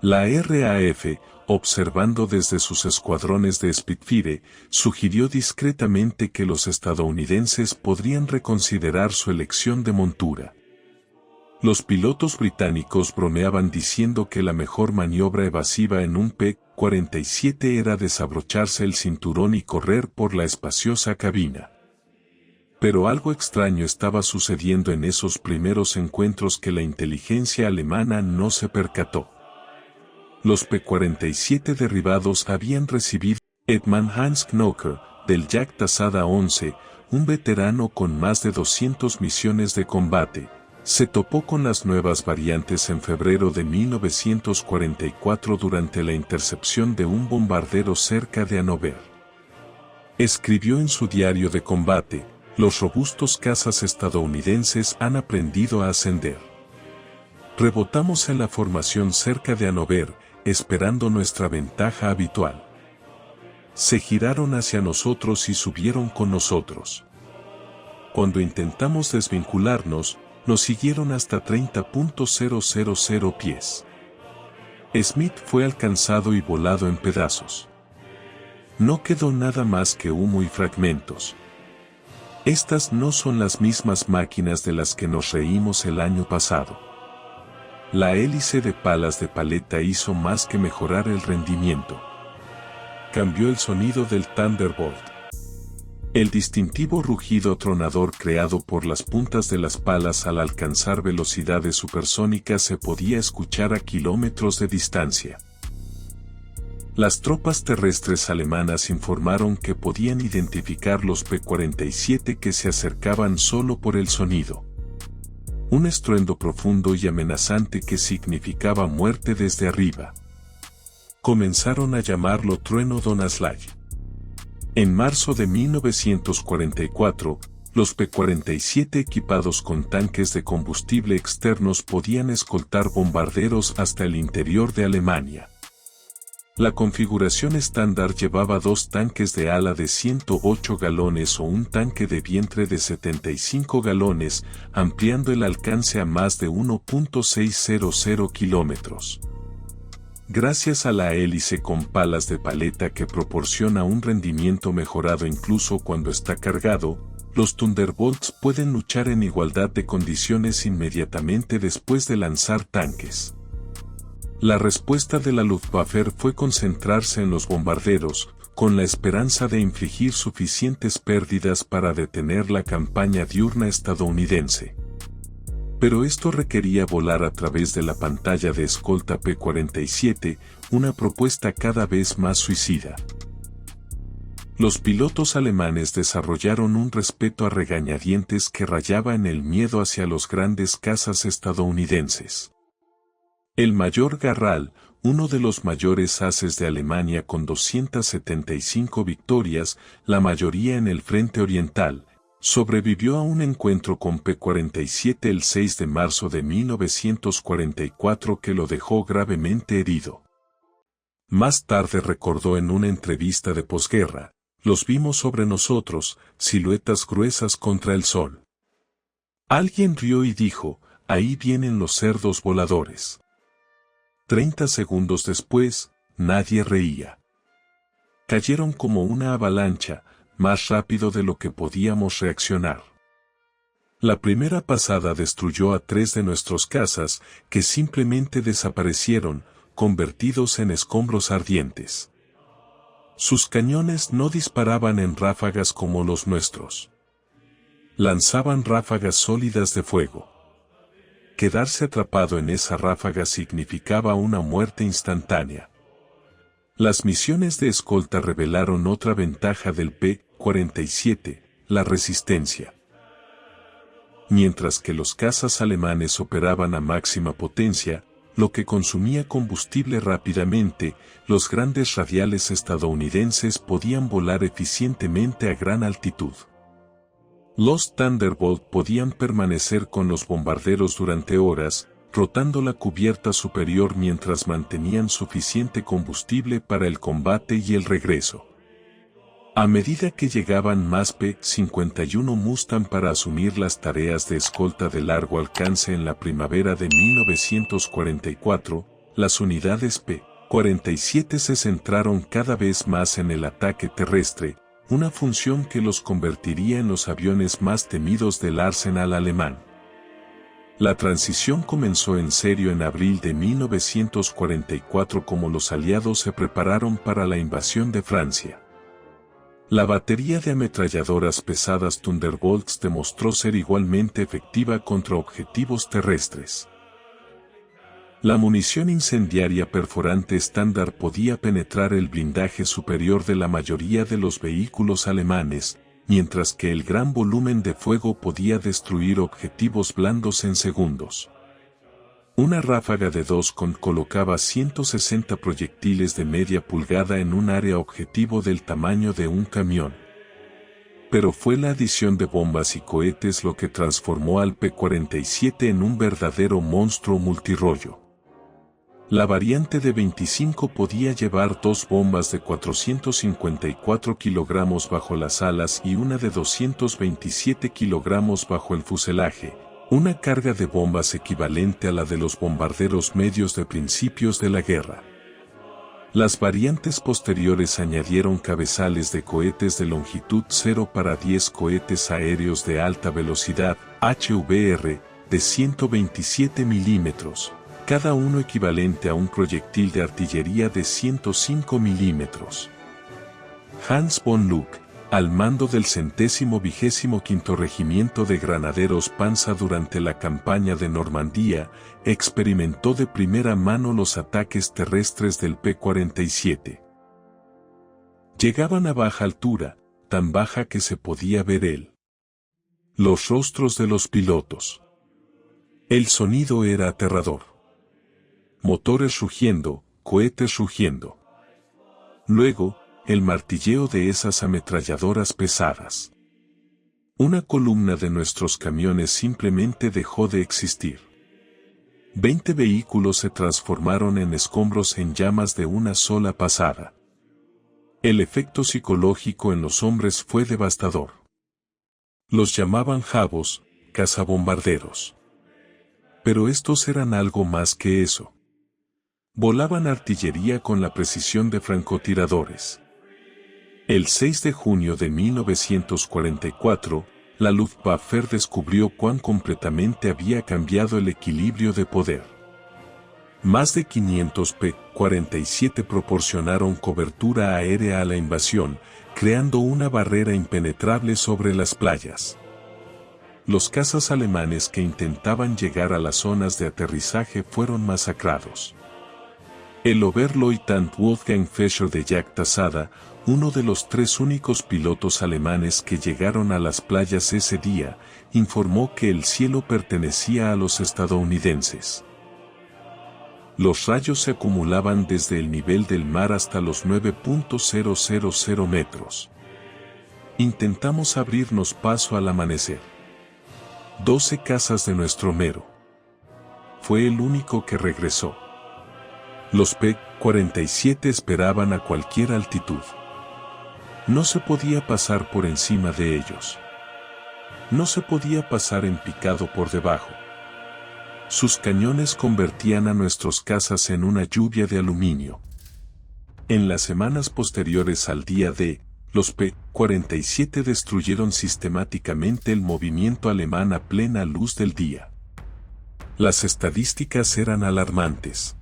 [SPEAKER 1] La RAF, observando desde sus escuadrones de Spitfire, sugirió discretamente que los estadounidenses podrían reconsiderar su elección de montura. Los pilotos británicos bromeaban diciendo que la mejor maniobra evasiva en un P-47 era desabrocharse el cinturón y correr por la espaciosa cabina. Pero algo extraño estaba sucediendo en esos primeros encuentros que la inteligencia alemana no se percató. Los P-47 derribados habían recibido Hetman Hans Knocker, del Jagdtasada 11, un veterano con más de 200 misiones de combate. Se topó con las nuevas variantes en febrero de 1944 durante la intercepción de un bombardero cerca de Hannover. Escribió en su diario de combate: los robustos cazas estadounidenses han aprendido a ascender. Rebotamos en la formación cerca de Hannover, esperando nuestra ventaja habitual. Se giraron hacia nosotros y subieron con nosotros. Cuando intentamos desvincularnos, nos siguieron hasta 30.000 pies. Smith fue alcanzado y volado en pedazos. No quedó nada más que humo y fragmentos. Estas no son las mismas máquinas de las que nos reímos el año pasado. La hélice de palas de paleta hizo más que mejorar el rendimiento. Cambió el sonido del Thunderbolt. El distintivo rugido tronador creado por las puntas de las palas al alcanzar velocidades supersónicas se podía escuchar a kilómetros de distancia. Las tropas terrestres alemanas informaron que podían identificar los P-47 que se acercaban solo por el sonido. Un estruendo profundo y amenazante que significaba muerte desde arriba. Comenzaron a llamarlo trueno Donnerschlag. En marzo de 1944, los P-47 equipados con tanques de combustible externos podían escoltar bombarderos hasta el interior de Alemania. La configuración estándar llevaba 2 tanques de ala de 108 galones o un tanque de vientre de 75 galones, ampliando el alcance a más de 1.600 kilómetros. Gracias a la hélice con palas de paleta que proporciona un rendimiento mejorado incluso cuando está cargado, los Thunderbolts pueden luchar en igualdad de condiciones inmediatamente después de lanzar tanques. La respuesta de la Luftwaffe fue concentrarse en los bombarderos, con la esperanza de infligir suficientes pérdidas para detener la campaña diurna estadounidense. Pero esto requería volar a través de la pantalla de escolta P-47, una propuesta cada vez más suicida. Los pilotos alemanes desarrollaron un respeto a regañadientes que rayaba en el miedo hacia los grandes cazas estadounidenses. El mayor Garral, uno de los mayores ases de Alemania con 275 victorias, la mayoría en el frente oriental, sobrevivió a un encuentro con P-47 el 6 de marzo de 1944 que lo dejó gravemente herido. Más tarde recordó en una entrevista de posguerra: los vimos sobre nosotros, siluetas gruesas contra el sol. Alguien rió y dijo: ahí vienen los cerdos voladores. 30 segundos después, nadie reía. Cayeron como una avalancha, más rápido de lo que podíamos reaccionar. La primera pasada destruyó a 3 de nuestros cazas, que simplemente desaparecieron, convertidos en escombros ardientes. Sus cañones no disparaban en ráfagas como los nuestros. Lanzaban ráfagas sólidas de fuego. Quedarse atrapado en esa ráfaga significaba una muerte instantánea. Las misiones de escolta revelaron otra ventaja del P-47, la resistencia. Mientras que los cazas alemanes operaban a máxima potencia, lo que consumía combustible rápidamente, los grandes radiales estadounidenses podían volar eficientemente a gran altitud. Los Thunderbolt podían permanecer con los bombarderos durante horas, rotando la cubierta superior mientras mantenían suficiente combustible para el combate y el regreso. A medida que llegaban más P-51 Mustang para asumir las tareas de escolta de largo alcance en la primavera de 1944, las unidades P-47 se centraron cada vez más en el ataque terrestre, una función que los convertiría en los aviones más temidos del arsenal alemán. La transición comenzó en serio en abril de 1944 como los aliados se prepararon para la invasión de Francia. La batería de ametralladoras pesadas Thunderbolts demostró ser igualmente efectiva contra objetivos terrestres. La munición incendiaria perforante estándar podía penetrar el blindaje superior de la mayoría de los vehículos alemanes, mientras que el gran volumen de fuego podía destruir objetivos blandos en segundos. Una ráfaga de 2 colocaba 160 proyectiles de media pulgada en un área objetivo del tamaño de un camión. Pero fue la adición de bombas y cohetes lo que transformó al P-47 en un verdadero monstruo multirollo. La variante de 25 podía llevar 2 bombas de 454 kilogramos bajo las alas y una de 227 kilogramos bajo el fuselaje, una carga de bombas equivalente a la de los bombarderos medios de principios de la guerra. Las variantes posteriores añadieron cabezales de cohetes de longitud 0 para 10 cohetes aéreos de alta velocidad, HVR, de 127 milímetros. Cada uno equivalente a un proyectil de artillería de 105 milímetros. Hans von Luck, al mando del 125º Regimiento de Granaderos Panza durante la campaña de Normandía, experimentó de primera mano los ataques terrestres del P-47. Llegaban a baja altura, tan baja que se podía ver los rostros de los pilotos. El sonido era aterrador. Motores rugiendo, cohetes rugiendo. Luego, el martilleo de esas ametralladoras pesadas. Una columna de nuestros camiones simplemente dejó de existir. 20 vehículos se transformaron en escombros en llamas de una sola pasada. El efecto psicológico en los hombres fue devastador. Los llamaban jabos, cazabombarderos. Pero estos eran algo más que eso. Volaban artillería con la precisión de francotiradores. El 6 de junio de 1944, la Luftwaffe descubrió cuán completamente había cambiado el equilibrio de poder. Más de 500 P-47 proporcionaron cobertura aérea a la invasión, creando una barrera impenetrable sobre las playas. Los cazas alemanes que intentaban llegar a las zonas de aterrizaje fueron masacrados. El Oberleutnant Wolfgang Fischer de Jagdtasada, uno de los 3 únicos pilotos alemanes que llegaron a las playas ese día, informó que el cielo pertenecía a los estadounidenses. Los rayos se acumulaban desde el nivel del mar hasta los 9.000 metros. Intentamos abrirnos paso al amanecer. 12 cazas de nuestro Mero. Fue el único que regresó. Los P-47 esperaban a cualquier altitud. No se podía pasar por encima de ellos. No se podía pasar en picado por debajo. Sus cañones convertían a nuestros cazas en una lluvia de aluminio. En las semanas posteriores al día D, los P-47 destruyeron sistemáticamente el movimiento alemán a plena luz del día. Las estadísticas eran alarmantes.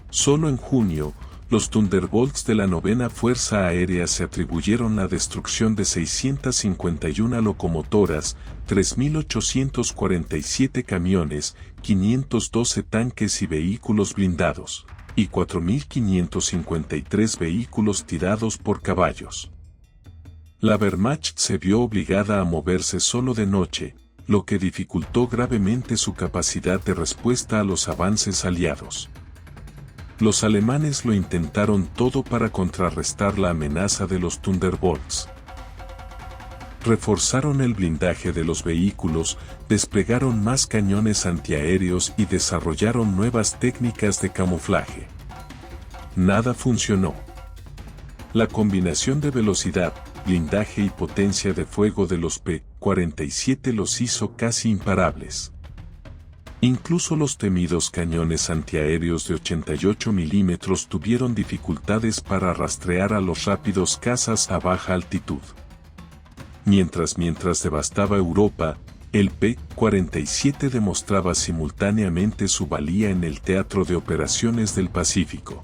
[SPEAKER 1] Solo en junio, los Thunderbolts de la 9ª Fuerza Aérea se atribuyeron la destrucción de 651 locomotoras, 3.847 camiones, 512 tanques y vehículos blindados, y 4.553 vehículos tirados por caballos. La Wehrmacht se vio obligada a moverse solo de noche, lo que dificultó gravemente su capacidad de respuesta a los avances aliados. Los alemanes lo intentaron todo para contrarrestar la amenaza de los Thunderbolts. Reforzaron el blindaje de los vehículos, desplegaron más cañones antiaéreos y desarrollaron nuevas técnicas de camuflaje. Nada funcionó. La combinación de velocidad, blindaje y potencia de fuego de los P-47 los hizo casi imparables. Incluso los temidos cañones antiaéreos de 88 milímetros tuvieron dificultades para rastrear a los rápidos cazas a baja altitud. Mientras devastaba Europa, el P-47 demostraba simultáneamente su valía en el teatro de operaciones del Pacífico.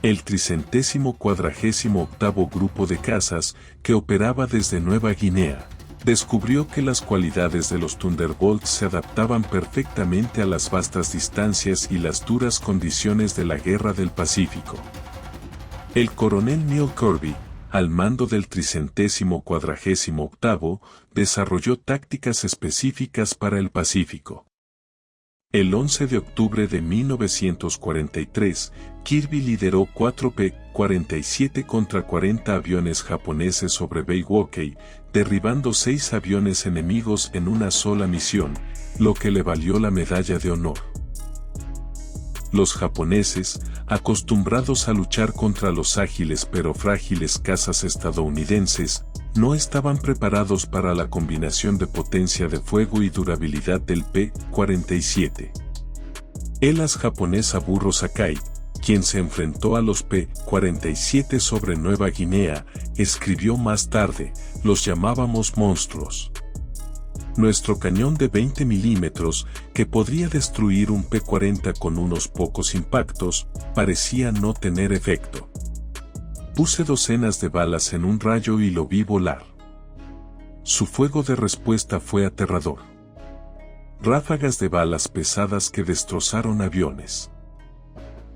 [SPEAKER 1] El 348º Grupo de Cazas, que operaba desde Nueva Guinea, descubrió que las cualidades de los Thunderbolts se adaptaban perfectamente a las vastas distancias y las duras condiciones de la Guerra del Pacífico. El coronel Neil Kirby, al mando del 348º, desarrolló tácticas específicas para el Pacífico. El 11 de octubre de 1943, Kirby lideró 4 P-47 contra 40 aviones japoneses sobre Baywalk, derribando 6 aviones enemigos en una sola misión, lo que le valió la Medalla de Honor. Los japoneses, acostumbrados a luchar contra los ágiles pero frágiles cazas estadounidenses, no estaban preparados para la combinación de potencia de fuego y durabilidad del P-47. El as japonés Aburo Sakai, quien se enfrentó a los P-47 sobre Nueva Guinea, escribió más tarde: los llamábamos monstruos. Nuestro cañón de 20 milímetros, que podría destruir un P-40 con unos pocos impactos, parecía no tener efecto. Puse docenas de balas en un rayo y lo vi volar. Su fuego de respuesta fue aterrador. Ráfagas de balas pesadas que destrozaron aviones.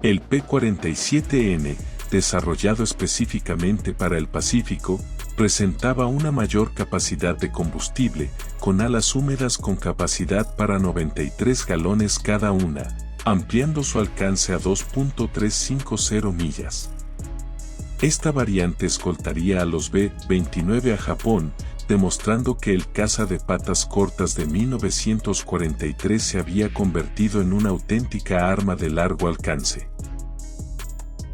[SPEAKER 1] El P-47N, desarrollado específicamente para el Pacífico, presentaba una mayor capacidad de combustible, con alas húmedas con capacidad para 93 galones cada una, ampliando su alcance a 2.350 millas. Esta variante escoltaría a los B-29 a Japón, demostrando que el caza de patas cortas de 1943 se había convertido en una auténtica arma de largo alcance.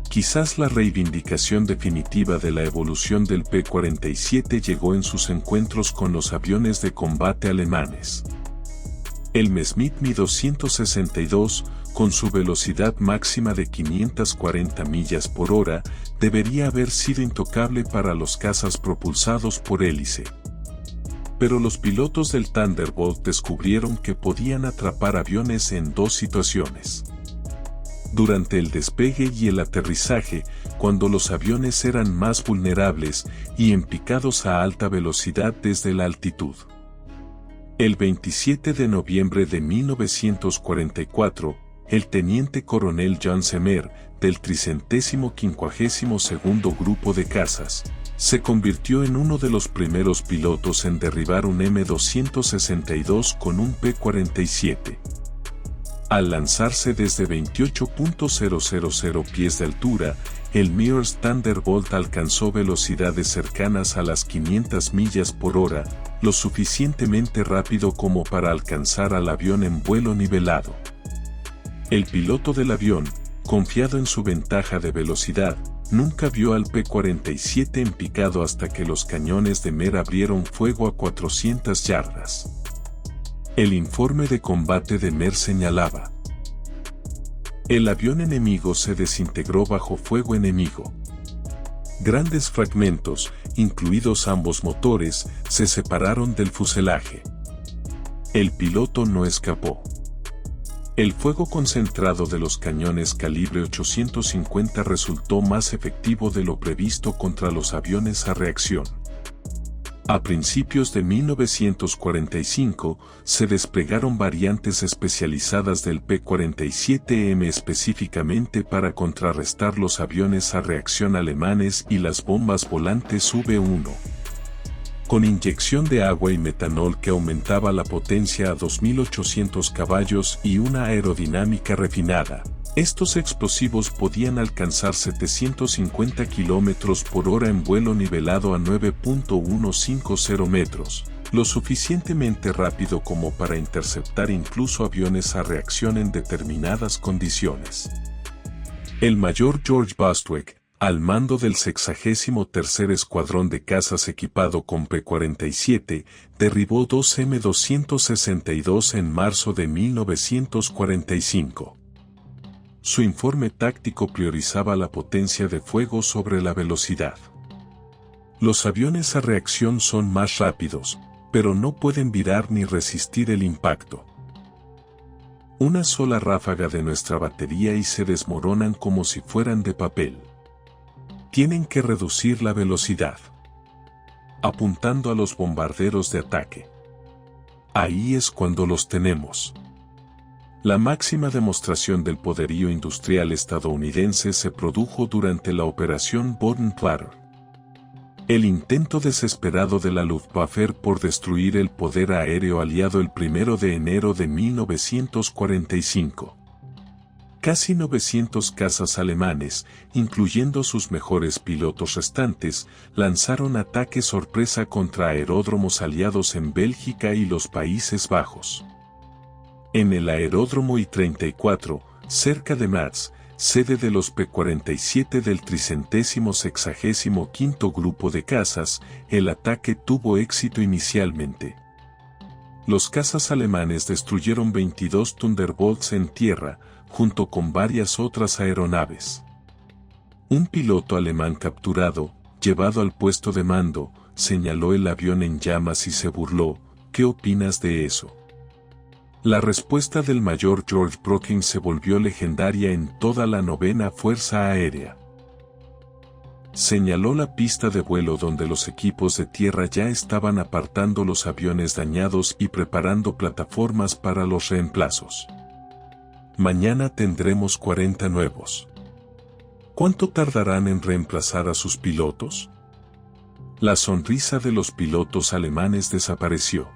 [SPEAKER 1] Quizás la reivindicación definitiva de la evolución del P-47 llegó en sus encuentros con los aviones de combate alemanes. El Messerschmitt Mi-262, con su velocidad máxima de 540 millas por hora, debería haber sido intocable para los cazas propulsados por hélice. Pero los pilotos del Thunderbolt descubrieron que podían atrapar aviones en 2 situaciones. durante el despegue y el aterrizaje, cuando los aviones eran más vulnerables y empicados a alta velocidad desde la altitud. El 27 de noviembre de 1944, el teniente coronel John Semer, del 352º Grupo de Cazas, se convirtió en uno de los primeros pilotos en derribar un M262 con un P-47. Al lanzarse desde 28.000 pies de altura, el Mears Thunderbolt alcanzó velocidades cercanas a las 500 millas por hora, lo suficientemente rápido como para alcanzar al avión en vuelo nivelado. El piloto del avión, confiado en su ventaja de velocidad, nunca vio al P-47 en picado hasta que los cañones de Mer abrieron fuego a 400 yardas. El informe de combate de Mer señalaba: el avión enemigo se desintegró bajo fuego enemigo. Grandes fragmentos, incluidos ambos motores, se separaron del fuselaje. El piloto no escapó. El fuego concentrado de los cañones calibre 850 resultó más efectivo de lo previsto contra los aviones a reacción. A principios de 1945, se desplegaron variantes especializadas del P-47M específicamente para contrarrestar los aviones a reacción alemanes y las bombas volantes V-1. Con inyección de agua y metanol que aumentaba la potencia a 2.800 caballos y una aerodinámica refinada, estos explosivos podían alcanzar 750 km por hora en vuelo nivelado a 9.150 metros, lo suficientemente rápido como para interceptar incluso aviones a reacción en determinadas condiciones. El mayor George Bostwick, al mando del 63º Escuadrón de Cazas equipado con P-47, derribó dos M262 en marzo de 1945. Su informe táctico priorizaba la potencia de fuego sobre la velocidad. Los aviones a reacción son más rápidos, pero no pueden virar ni resistir el impacto. Una sola ráfaga de nuestra batería y se desmoronan como si fueran de papel. Tienen que reducir la velocidad, apuntando a los bombarderos de ataque. Ahí es cuando los tenemos. La máxima demostración del poderío industrial estadounidense se produjo durante la Operación Bodenplatte. El intento desesperado de la Luftwaffe por destruir el poder aéreo aliado el 1 de enero de 1945. Casi 900 cazas alemanes, incluyendo sus mejores pilotos restantes, lanzaron ataques sorpresa contra aeródromos aliados en Bélgica y los Países Bajos. En el aeródromo I-34, cerca de Metz, sede de los P-47 del 365º Grupo de Cazas, el ataque tuvo éxito inicialmente. Los cazas alemanes destruyeron 22 Thunderbolts en tierra, junto con varias otras aeronaves. Un piloto alemán capturado, llevado al puesto de mando, señaló el avión en llamas y se burló: ¿qué opinas de eso? La respuesta del mayor George Brookings se volvió legendaria en toda la 9ª Fuerza Aérea. Señaló la pista de vuelo donde los equipos de tierra ya estaban apartando los aviones dañados y preparando plataformas para los reemplazos. Mañana tendremos 40 nuevos. ¿Cuánto tardarán en reemplazar a sus pilotos? La sonrisa de los pilotos alemanes desapareció.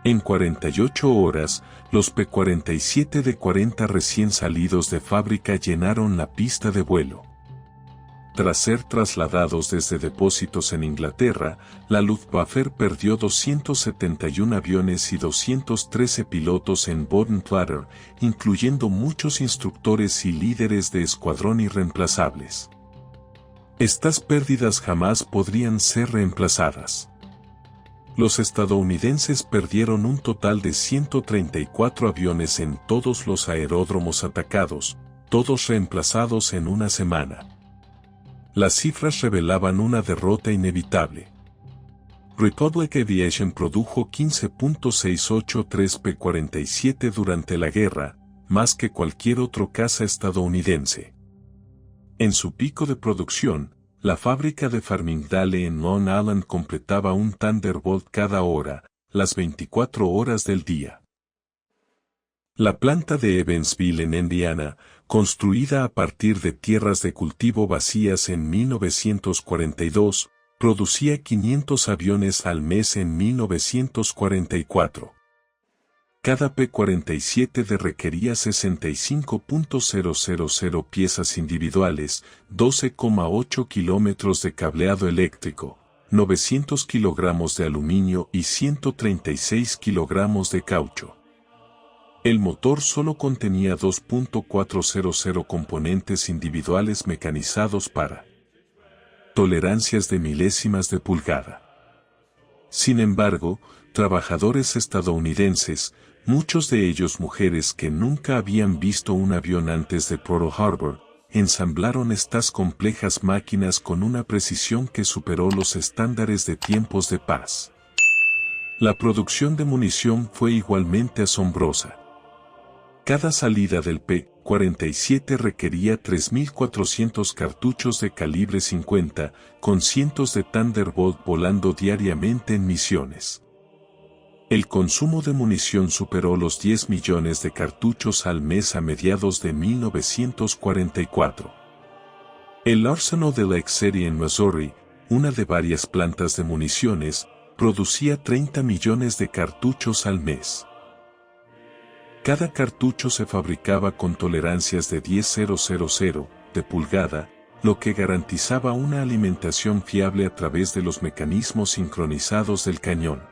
[SPEAKER 1] En 48 horas, los P-47 de 40 recién salidos de fábrica llenaron la pista de vuelo. Tras ser trasladados desde depósitos en Inglaterra, la Luftwaffe perdió 271 aviones y 213 pilotos en Bodenplatte, incluyendo muchos instructores y líderes de escuadrón irreemplazables. Estas pérdidas jamás podrían ser reemplazadas. Los estadounidenses perdieron un total de 134 aviones en todos los aeródromos atacados, todos reemplazados en una semana. Las cifras revelaban una derrota inevitable. Republic Aviation produjo 15.683 P-47 durante la guerra, más que cualquier otro caza estadounidense. En su pico de producción, la fábrica de Farmingdale en Long Island completaba un Thunderbolt cada hora, las 24 horas del día. La planta de Evansville en Indiana, construida a partir de tierras de cultivo vacías en 1942, producía 500 aviones al mes en 1944. Cada P-47D requería 65.000 piezas individuales, 12,8 kilómetros de cableado eléctrico, 900 kilogramos de aluminio y 136 kilogramos de caucho. El motor solo contenía 2.400 componentes individuales mecanizados para tolerancias de milésimas de pulgada. Sin embargo, trabajadores estadounidenses, muchos de ellos mujeres que nunca habían visto un avión antes de Pearl Harbor, ensamblaron estas complejas máquinas con una precisión que superó los estándares de tiempos de paz. La producción de munición fue igualmente asombrosa. Cada salida del P-47 requería 3.400 cartuchos de calibre 50, con cientos de Thunderbolt volando diariamente en misiones. El consumo de munición superó los 10 millones de cartuchos al mes a mediados de 1944. El Arsenal de la Exeter en Missouri, una de varias plantas de municiones, producía 30 millones de cartuchos al mes. Cada cartucho se fabricaba con tolerancias de 10,000 de pulgada, lo que garantizaba una alimentación fiable a través de los mecanismos sincronizados del cañón.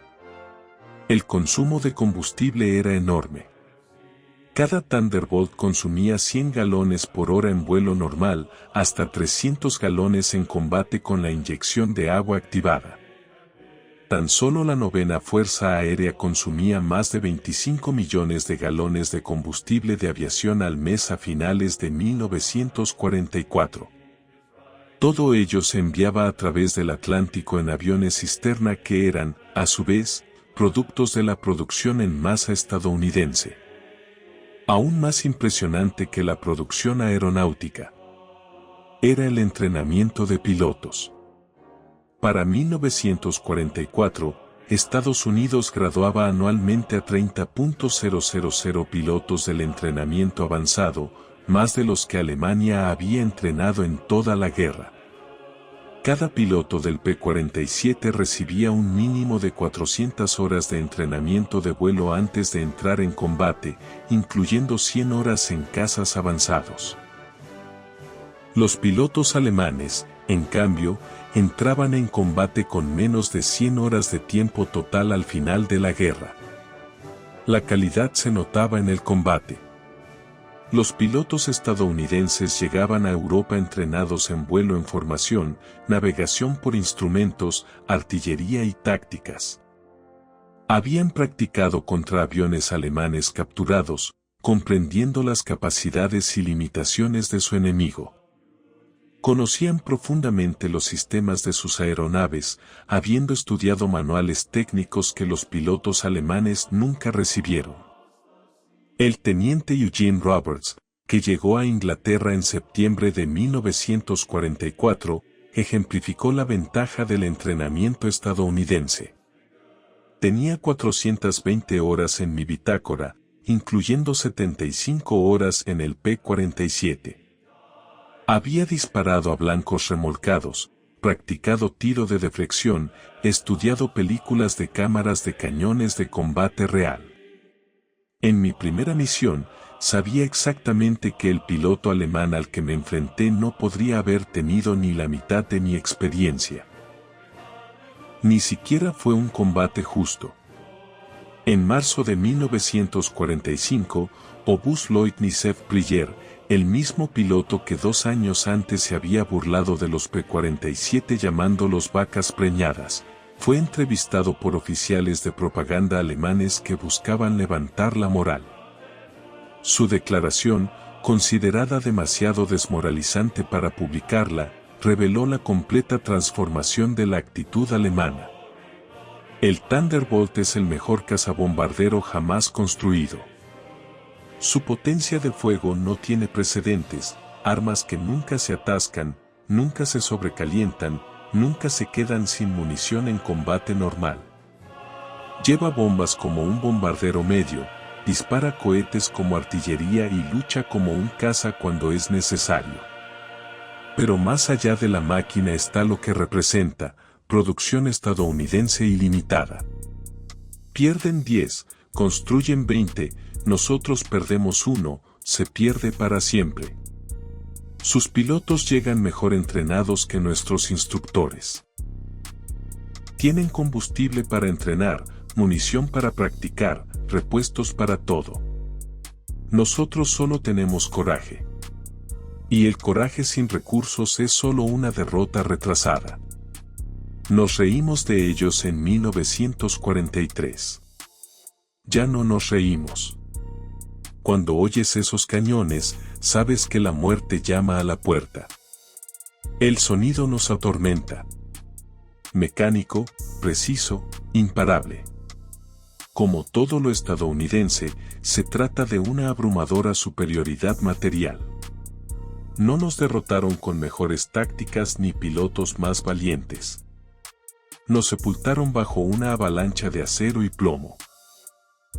[SPEAKER 1] El consumo de combustible era enorme. Cada Thunderbolt consumía 100 galones por hora en vuelo normal, hasta 300 galones en combate con la inyección de agua activada. Tan solo la 9ª Fuerza Aérea consumía más de 25 millones de galones de combustible de aviación al mes a finales de 1944. Todo ello se enviaba a través del Atlántico en aviones cisterna que eran, a su vez, productos de la producción en masa estadounidense. Aún más impresionante que la producción aeronáutica era el entrenamiento de pilotos. Para 1944, Estados Unidos graduaba anualmente a 30.000 pilotos del entrenamiento avanzado, más de los que Alemania había entrenado en toda la guerra. Cada piloto del P-47 recibía un mínimo de 400 horas de entrenamiento de vuelo antes de entrar en combate, incluyendo 100 horas en cazas avanzados. Los pilotos alemanes, en cambio, entraban en combate con menos de 100 horas de tiempo total al final de la guerra. La calidad se notaba en el combate. Los pilotos estadounidenses llegaban a Europa entrenados en vuelo en formación, navegación por instrumentos, artillería y tácticas. Habían practicado contra aviones alemanes capturados, comprendiendo las capacidades y limitaciones de su enemigo. Conocían profundamente los sistemas de sus aeronaves, habiendo estudiado manuales técnicos que los pilotos alemanes nunca recibieron. El teniente Eugene Roberts, que llegó a Inglaterra en septiembre de 1944, ejemplificó la ventaja del entrenamiento estadounidense. Tenía 420 horas en mi bitácora, incluyendo 75 horas en el P-47. Había disparado a blancos remolcados, practicado tiro de deflexión, estudiado películas de cámaras de cañones de combate real. En mi primera misión, sabía exactamente que el piloto alemán al que me enfrenté no podría haber tenido ni la mitad de mi experiencia. Ni siquiera fue un combate justo. En marzo de 1945, Obus Leutnant Breyer, el mismo piloto que 2 años antes se había burlado de los P-47 llamándolos vacas preñadas, fue entrevistado por oficiales de propaganda alemanes que buscaban levantar la moral. Su declaración, considerada demasiado desmoralizante para publicarla, reveló la completa transformación de la actitud alemana. El Thunderbolt es el mejor cazabombardero jamás construido. Su potencia de fuego no tiene precedentes, armas que nunca se atascan, nunca se sobrecalientan, nunca se quedan sin munición en combate normal. Lleva bombas como un bombardero medio, dispara cohetes como artillería y lucha como un caza cuando es necesario. Pero más allá de la máquina está lo que representa, producción estadounidense ilimitada. Pierden 10, construyen 20, nosotros perdemos 1, se pierde para siempre. Sus pilotos llegan mejor entrenados que nuestros instructores. Tienen combustible para entrenar, munición para practicar, repuestos para todo. Nosotros solo tenemos coraje. Y el coraje sin recursos es solo una derrota retrasada. Nos reímos de ellos en 1943. Ya no nos reímos. Cuando oyes esos cañones, sabes que la muerte llama a la puerta. El sonido nos atormenta. Mecánico, preciso, imparable. Como todo lo estadounidense, se trata de una abrumadora superioridad material. No nos derrotaron con mejores tácticas ni pilotos más valientes. Nos sepultaron bajo una avalancha de acero y plomo.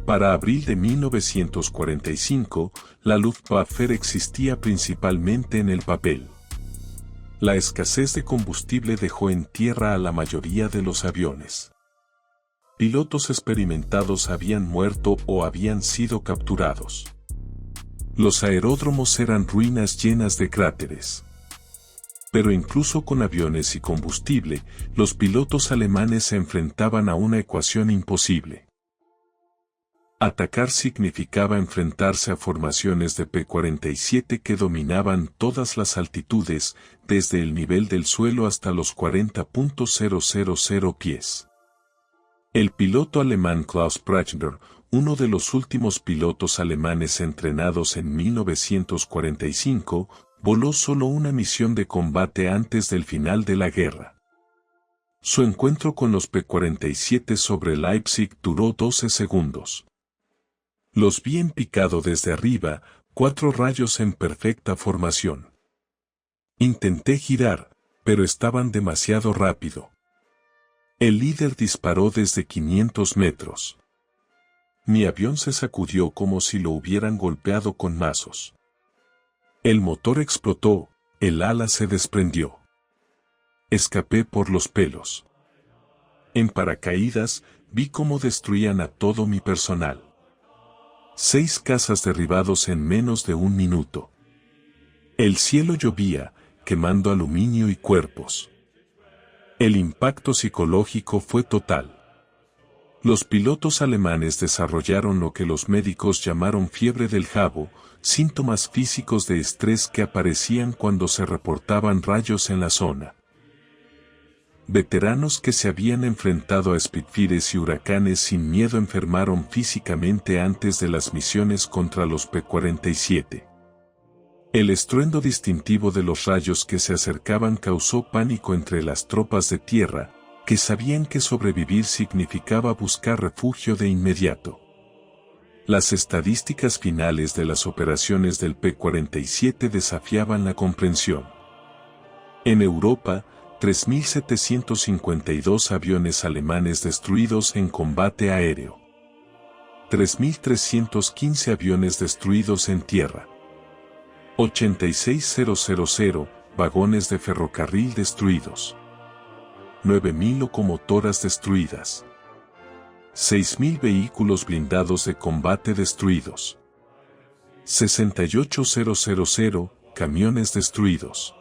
[SPEAKER 1] Para abril de 1945, la Luftwaffe existía principalmente en el papel. La escasez de combustible dejó en tierra a la mayoría de los aviones. Pilotos experimentados habían muerto o habían sido capturados. Los aeródromos eran ruinas llenas de cráteres. Pero incluso con aviones y combustible, los pilotos alemanes se enfrentaban a una ecuación imposible. Atacar significaba enfrentarse a formaciones de P-47 que dominaban todas las altitudes, desde el nivel del suelo hasta los 40.000 pies. El piloto alemán Klaus Brachner, uno de los últimos pilotos alemanes entrenados en 1945, voló solo una misión de combate antes del final de la guerra. Su encuentro con los P-47 sobre Leipzig duró 12 segundos. Los vi en picado desde arriba, 4 rayos en perfecta formación. Intenté girar, pero estaban demasiado rápido. El líder disparó desde 500 metros. Mi avión se sacudió como si lo hubieran golpeado con mazos. El motor explotó, el ala se desprendió. Escapé por los pelos. En paracaídas, vi cómo destruían a todo mi personal. 6 cazas derribados en menos de 1 minuto. El cielo llovía, quemando aluminio y cuerpos. El impacto psicológico fue total. Los pilotos alemanes desarrollaron lo que los médicos llamaron fiebre del jabo, síntomas físicos de estrés que aparecían cuando se reportaban rayos en la zona. Veteranos que se habían enfrentado a Spitfires y huracanes sin miedo enfermaron físicamente antes de las misiones contra los P-47. El estruendo distintivo de los rayos que se acercaban causó pánico entre las tropas de tierra, que sabían que sobrevivir significaba buscar refugio de inmediato. Las estadísticas finales de las operaciones del P-47 desafiaban la comprensión. En Europa, 3.752 aviones alemanes destruidos en combate aéreo. 3.315 aviones destruidos en tierra. 86.000 vagones de ferrocarril destruidos. 9.000 locomotoras destruidas. 6.000 vehículos blindados de combate destruidos. 68.000 camiones destruidos.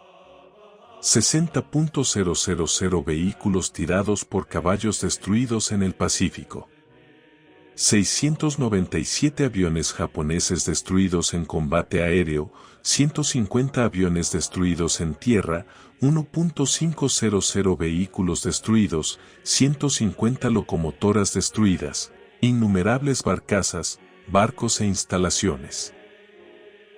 [SPEAKER 1] 60.000 vehículos tirados por caballos destruidos en el Pacífico. 697 aviones japoneses destruidos en combate aéreo, 150 aviones destruidos en tierra, 1.500 vehículos destruidos, 150 locomotoras destruidas, innumerables barcazas, barcos e instalaciones.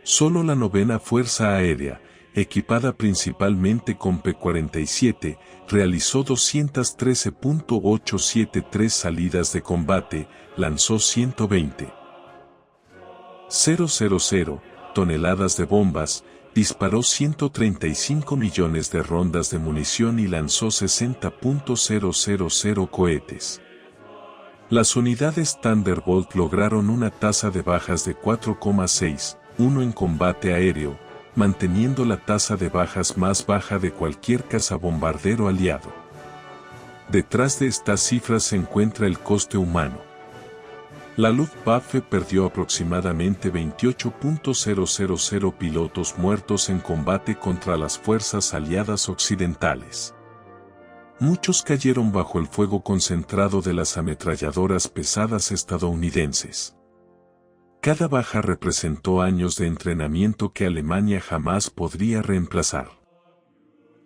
[SPEAKER 1] Solo la 9ª Fuerza Aérea, equipada principalmente con P-47, realizó 213.873 salidas de combate, lanzó 120. 000 toneladas de bombas, disparó 135 millones de rondas de munición y lanzó 60.000 cohetes. Las unidades Thunderbolt lograron una tasa de bajas de 4,61 en combate aéreo, manteniendo la tasa de bajas más baja de cualquier cazabombardero aliado. Detrás de estas cifras se encuentra el coste humano. La Luftwaffe perdió aproximadamente 28.000 pilotos muertos en combate contra las fuerzas aliadas occidentales. Muchos cayeron bajo el fuego concentrado de las ametralladoras pesadas estadounidenses. Cada baja representó años de entrenamiento que Alemania jamás podría reemplazar.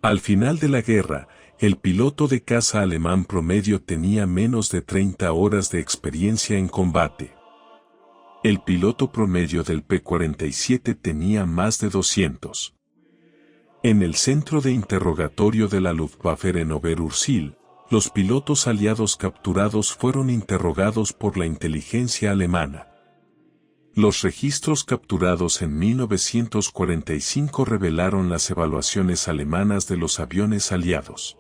[SPEAKER 1] Al final de la guerra, el piloto de caza alemán promedio tenía menos de 30 horas de experiencia en combate. El piloto promedio del P-47 tenía más de 200. En el centro de interrogatorio de la Luftwaffe en Ober-Ursel, los pilotos aliados capturados fueron interrogados por la inteligencia alemana. Los registros capturados en 1945 revelaron las evaluaciones alemanas de los aviones aliados.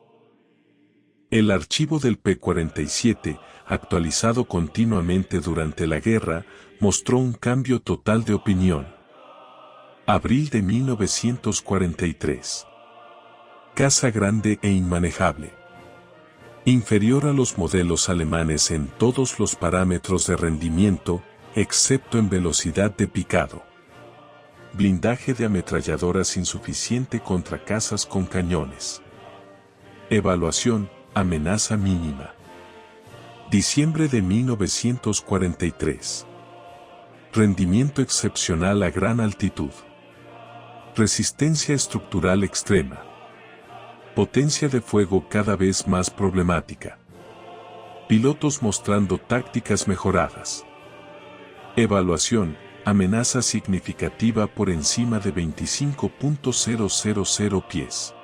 [SPEAKER 1] El archivo del P-47, actualizado continuamente durante la guerra, mostró un cambio total de opinión. Abril de 1943. Caza grande e inmanejable. Inferior a los modelos alemanes en todos los parámetros de rendimiento, excepto en velocidad de picado. Blindaje de ametralladoras insuficiente contra cazas con cañones. Evaluación, amenaza mínima. Diciembre de 1943. Rendimiento excepcional a gran altitud. Resistencia estructural extrema. Potencia de fuego cada vez más problemática. Pilotos mostrando tácticas mejoradas. Evaluación, amenaza significativa por encima de 25.000 pies.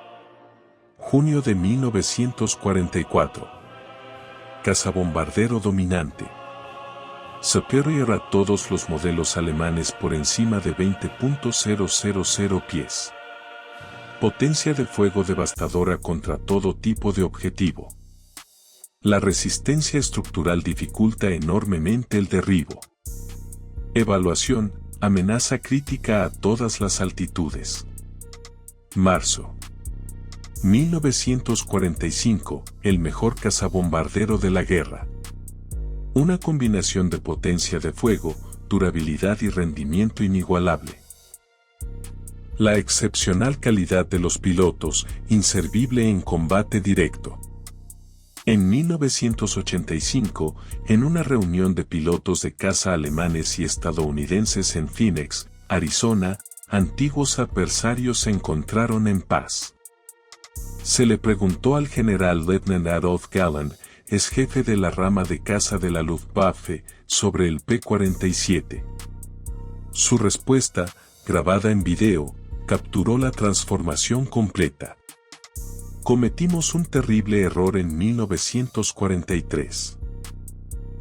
[SPEAKER 1] Junio de 1944. Cazabombardero dominante. Superior a todos los modelos alemanes por encima de 20.000 pies. Potencia de fuego devastadora contra todo tipo de objetivo. La resistencia estructural dificulta enormemente el derribo. Evaluación, amenaza crítica a todas las altitudes. Marzo. 1945, el mejor cazabombardero de la guerra. Una combinación de potencia de fuego, durabilidad y rendimiento inigualable. La excepcional calidad de los pilotos, inservible en combate directo. En 1985, en una reunión de pilotos de caza alemanes y estadounidenses en Phoenix, Arizona, antiguos adversarios se encontraron en paz. Se le preguntó al general Lieutenant Adolf Galland, ex jefe de la rama de caza de la Luftwaffe, sobre el P-47. Su respuesta, grabada en video, capturó la transformación completa. Cometimos un terrible error en 1943.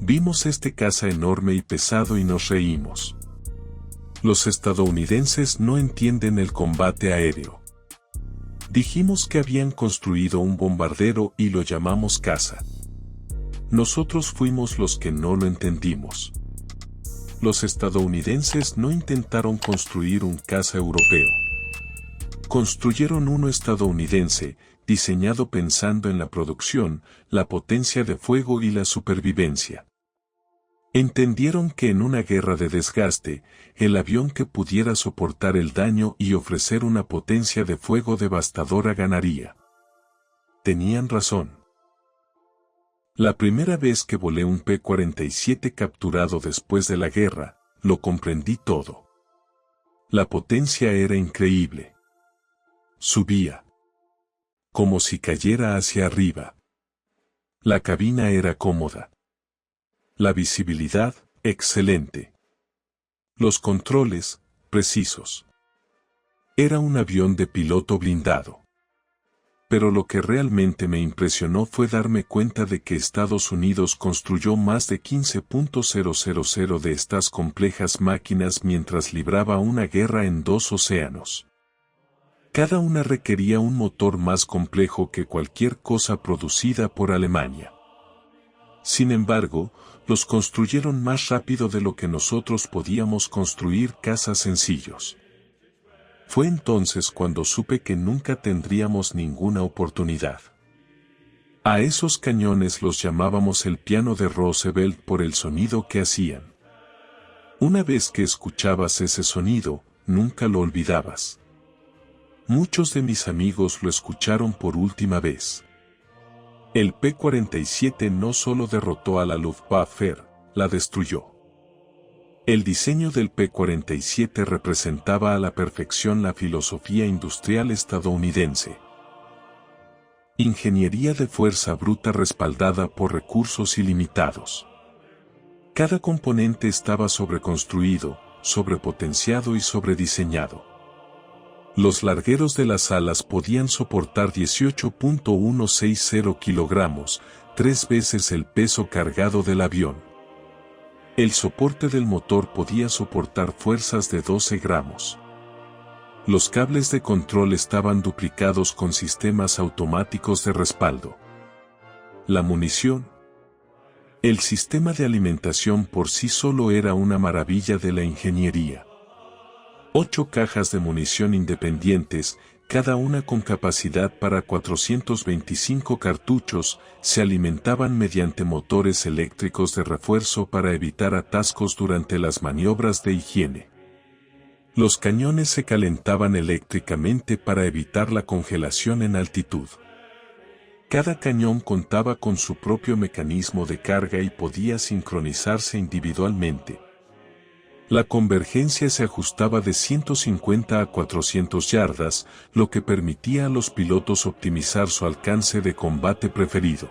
[SPEAKER 1] Vimos este caza enorme y pesado y nos reímos. Los estadounidenses no entienden el combate aéreo. Dijimos que habían construido un bombardero y lo llamamos caza. Nosotros fuimos los que no lo entendimos. Los estadounidenses no intentaron construir un caza europeo. Construyeron uno estadounidense, diseñado pensando en la producción, la potencia de fuego y la supervivencia. Entendieron que en una guerra de desgaste, el avión que pudiera soportar el daño y ofrecer una potencia de fuego devastadora ganaría. Tenían razón. La primera vez que volé un P-47 capturado después de la guerra, lo comprendí todo. La potencia era increíble. Subía. Como si cayera hacia arriba. La cabina era cómoda. La visibilidad, excelente. Los controles, precisos. Era un avión de piloto blindado. pero lo que realmente me impresionó fue darme cuenta de que Estados Unidos construyó más de 15.000 de estas complejas máquinas mientras libraba una guerra en 2 océanos. Cada una requería un motor más complejo que cualquier cosa producida por Alemania. Sin embargo, los construyeron más rápido de lo que nosotros podíamos construir cazas sencillos. Fue entonces cuando supe que nunca tendríamos ninguna oportunidad. A esos cañones los llamábamos el piano de Roosevelt por el sonido que hacían. Una vez que escuchabas ese sonido, nunca lo olvidabas. Muchos de mis amigos lo escucharon por última vez. El P-47 no solo derrotó a la Luftwaffe, la destruyó. El diseño del P-47 representaba a la perfección la filosofía industrial estadounidense. Ingeniería de fuerza bruta respaldada por recursos ilimitados. Cada componente estaba sobreconstruido, sobrepotenciado y sobrediseñado. Los largueros de las alas podían soportar 18.160 kilogramos, 3 veces el peso cargado del avión. El soporte del motor podía soportar fuerzas de 12 gramos. Los cables de control estaban duplicados con sistemas automáticos de respaldo. La munición. El sistema de alimentación por sí solo era una maravilla de la ingeniería. 8 cajas de munición independientes, cada una con capacidad para 425 cartuchos, se alimentaban mediante motores eléctricos de refuerzo para evitar atascos durante las maniobras de higiene. Los cañones se calentaban eléctricamente para evitar la congelación en altitud. Cada cañón contaba con su propio mecanismo de carga y podía sincronizarse individualmente. La convergencia se ajustaba de 150 a 400 yardas, lo que permitía a los pilotos optimizar su alcance de combate preferido.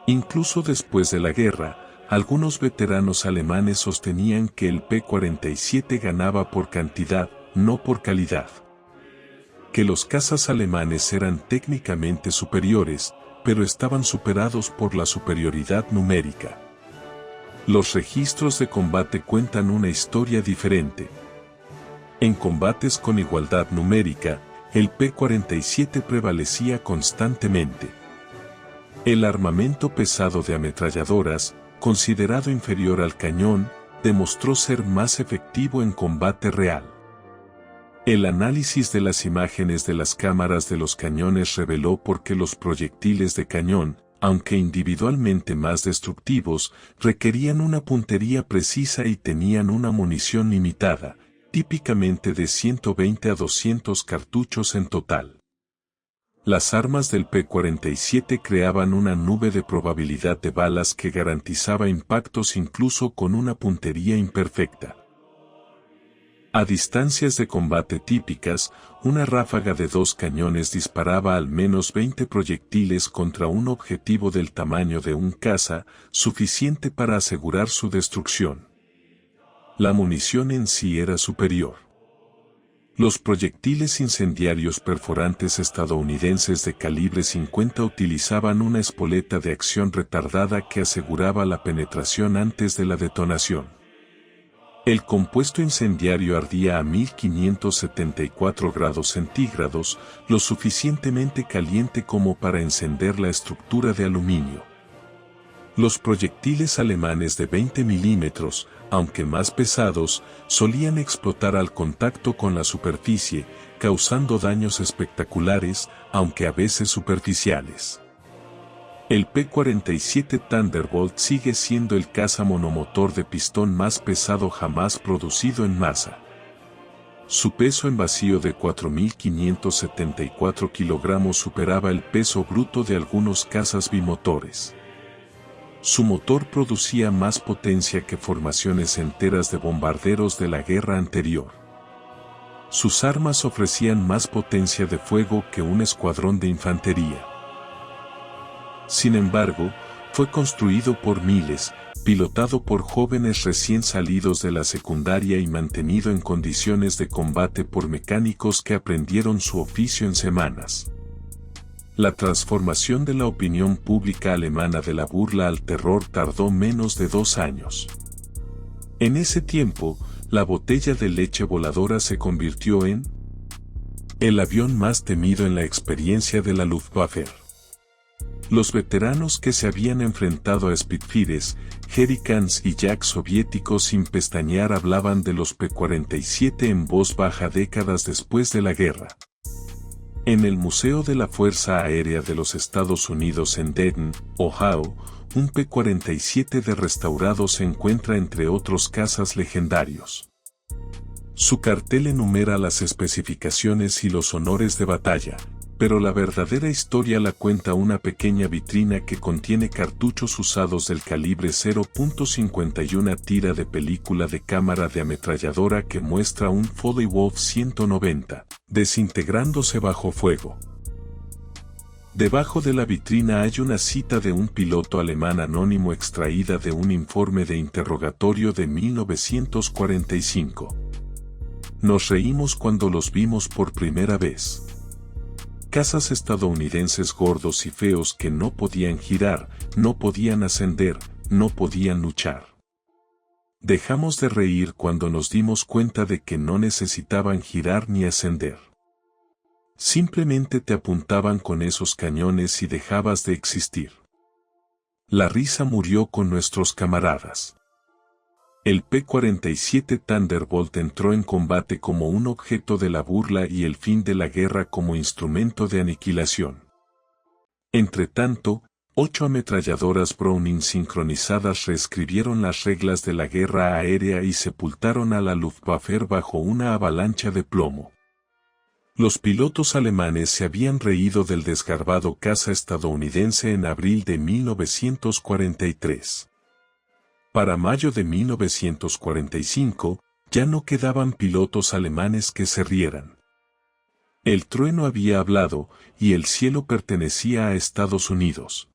[SPEAKER 1] Incluso después de la guerra, algunos veteranos alemanes sostenían que el P-47 ganaba por cantidad, no por calidad. Que los cazas alemanes eran técnicamente superiores, pero estaban superados por la superioridad numérica. Los registros de combate cuentan una historia diferente. En combates con igualdad numérica, el P-47 prevalecía constantemente. El armamento pesado de ametralladoras, considerado inferior al cañón, demostró ser más efectivo en combate real. El análisis de las imágenes de las cámaras de los cañones reveló por qué los proyectiles de cañón, aunque individualmente más destructivos, requerían una puntería precisa y tenían una munición limitada, típicamente de 120 a 200 cartuchos en total. Las armas del P-47 creaban una nube de probabilidad de balas que garantizaba impactos incluso con una puntería imperfecta. A distancias de combate típicas, una ráfaga de 2 cañones disparaba al menos 20 proyectiles contra un objetivo del tamaño de un caza, suficiente para asegurar su destrucción. La munición en sí era superior. Los proyectiles incendiarios perforantes estadounidenses de calibre 50 utilizaban una espoleta de acción retardada que aseguraba la penetración antes de la detonación. El compuesto incendiario ardía a 1574 grados centígrados, lo suficientemente caliente como para encender la estructura de aluminio. Los proyectiles alemanes de 20 milímetros, aunque más pesados, solían explotar al contacto con la superficie, causando daños espectaculares, aunque a veces superficiales. El P-47 Thunderbolt sigue siendo el caza monomotor de pistón más pesado jamás producido en masa. Su peso en vacío de 4.574 kilogramos superaba el peso bruto de algunos cazas bimotores. Su motor producía más potencia que formaciones enteras de bombarderos de la guerra anterior. Sus armas ofrecían más potencia de fuego que un escuadrón de infantería. Sin embargo, fue construido por miles, pilotado por jóvenes recién salidos de la secundaria y mantenido en condiciones de combate por mecánicos que aprendieron su oficio en semanas. La transformación de la opinión pública alemana de la burla al terror tardó menos de 2 años. En ese tiempo, la botella de leche voladora se convirtió en el avión más temido en la experiencia de la Luftwaffe. Los veteranos que se habían enfrentado a Spitfires, Hurricanes y Jacks soviéticos sin pestañear hablaban de los P-47 en voz baja décadas después de la guerra. En el Museo de la Fuerza Aérea de los Estados Unidos en Dayton, Ohio, un P-47 de restaurado se encuentra entre otros cazas legendarios. Su cartel enumera las especificaciones y los honores de batalla, pero la verdadera historia la cuenta una pequeña vitrina que contiene cartuchos usados del calibre 0.51 tira de película de cámara de ametralladora que muestra un Foley Wolf 190, desintegrándose bajo fuego. Debajo de la vitrina hay una cita de un piloto alemán anónimo extraída de un informe de interrogatorio de 1945. Nos reímos cuando los vimos por primera vez. Cazas estadounidenses gordos y feos que no podían girar, no podían ascender, no podían luchar. Dejamos de reír cuando nos dimos cuenta de que no necesitaban girar ni ascender. Simplemente te apuntaban con esos cañones y dejabas de existir. La risa murió con nuestros camaradas. El P-47 Thunderbolt entró en combate como un objeto de la burla y el fin de la guerra como instrumento de aniquilación. Entretanto, 8 ametralladoras Browning sincronizadas reescribieron las reglas de la guerra aérea y sepultaron a la Luftwaffe bajo una avalancha de plomo. Los pilotos alemanes se habían reído del desgarbado caza estadounidense en abril de 1943. Para mayo de 1945, ya no quedaban pilotos alemanes que se rieran. El trueno había hablado, y el cielo pertenecía a Estados Unidos.